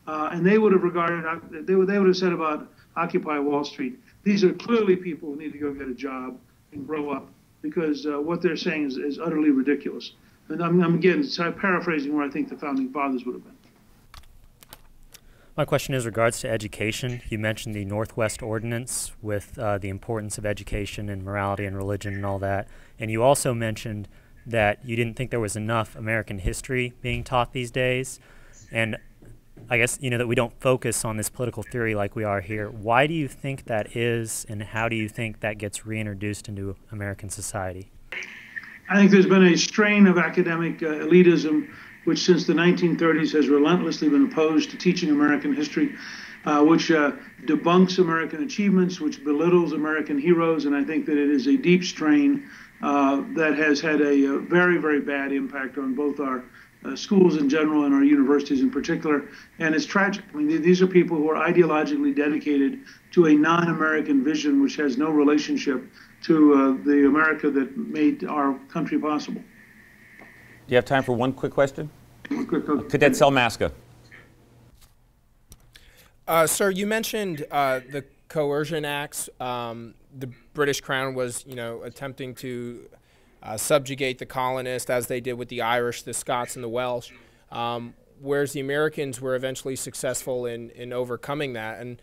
And they would have regarded, they would have said about Occupy Wall Street, these are clearly people who need to go get a job and grow up, because what they're saying is utterly ridiculous. And I'm again paraphrasing where I think the Founding Fathers would have been. My question is regards to education. You mentioned the Northwest Ordinance with the importance of education and morality and religion and all that. And you also mentioned that you didn't think there was enough American history being taught these days. And I guess, you know, that we don't focus on this political theory like we are here. Why do you think that is, and how do you think that gets reintroduced into American society? I think there's been a strain of academic elitism which since the 1930s has relentlessly been opposed to teaching American history, which debunks American achievements, which belittles American heroes, and I think that it is a deep strain that has had a very, very bad impact on both our schools in general and our universities in particular, and it's tragic. I mean, these are people who are ideologically dedicated to a non-American vision which has no relationship to the America that made our country possible. Do you have time for one quick question? Cadet Selmaska. Sir, you mentioned the coercion acts. The British Crown was, attempting to subjugate the colonists, as they did with the Irish, the Scots, and the Welsh, whereas the Americans were eventually successful in overcoming that. And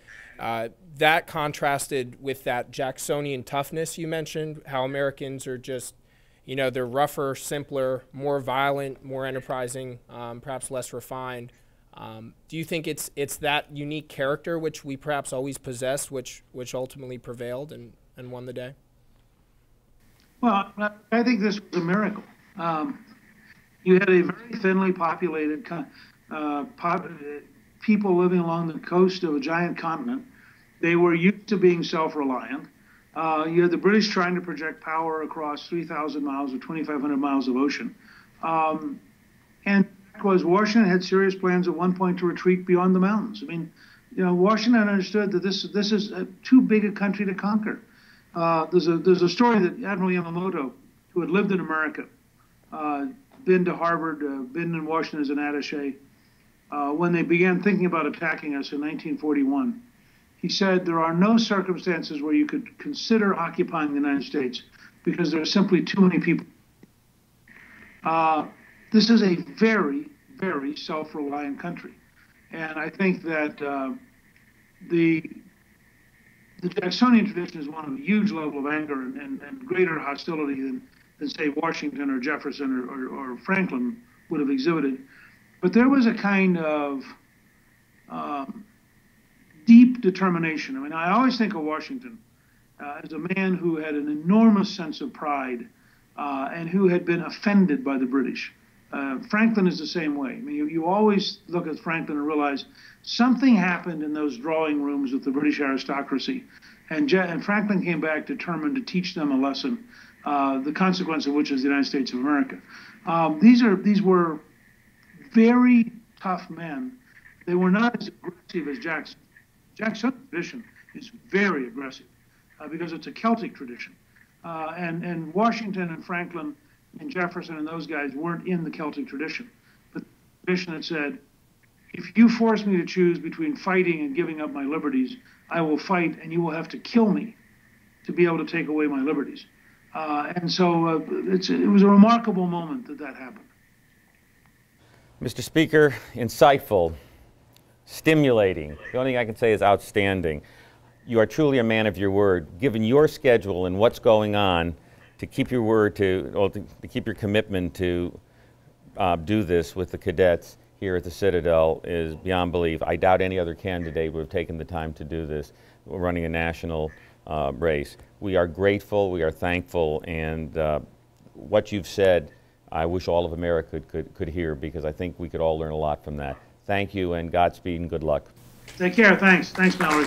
that contrasted with that Jacksonian toughness you mentioned, how Americans are just, they're rougher, simpler, more violent, more enterprising, perhaps less refined. Do you think it's that unique character which we perhaps always possessed, which ultimately prevailed and won the day? Well, I think this was a miracle. You had a very thinly populated people living along the coast of a giant continent. They were used to being self-reliant. You had the British trying to project power across 3,000 miles or 2,500 miles of ocean. And because Washington had serious plans at one point to retreat beyond the mountains. I mean, Washington understood that this is too big a country to conquer. There's a story that Admiral Yamamoto, who had lived in America, been to Harvard, been in Washington as an attaché, when they began thinking about attacking us in 1941, he said there are no circumstances where you could consider occupying the United States because there are simply too many people. This is a very, very self-reliant country. And I think that the Jacksonian tradition is one of a huge level of anger and greater hostility than say, Washington or Jefferson or Franklin would have exhibited. But there was a kind of deep determination. I mean, I always think of Washington as a man who had an enormous sense of pride and who had been offended by the British. Franklin is the same way. I mean, you always look at Franklin and realize something happened in those drawing rooms with the British aristocracy. And Franklin came back determined to teach them a lesson, the consequence of which is the United States of America. These were very tough men. They were not as aggressive as Jackson. Jackson's tradition is very aggressive because it's a Celtic tradition. And Washington and Franklin and Jefferson and those guys weren't in the Celtic tradition. But the tradition that said, if you force me to choose between fighting and giving up my liberties, I will fight and you will have to kill me to be able to take away my liberties. And so it was a remarkable moment that happened. Mr. Speaker, insightful, stimulating. The only thing I can say is outstanding. You are truly a man of your word. Given your schedule and what's going on, to keep your word, to keep your commitment to do this with the cadets here at the Citadel is beyond belief. I doubt any other candidate would have taken the time to do this. We're running a national race. We are grateful, we are thankful, and what you've said, I wish all of America could hear, because I think we could all learn a lot from that. Thank you, and Godspeed and good luck. Take care. Thanks. Thanks, Mallory.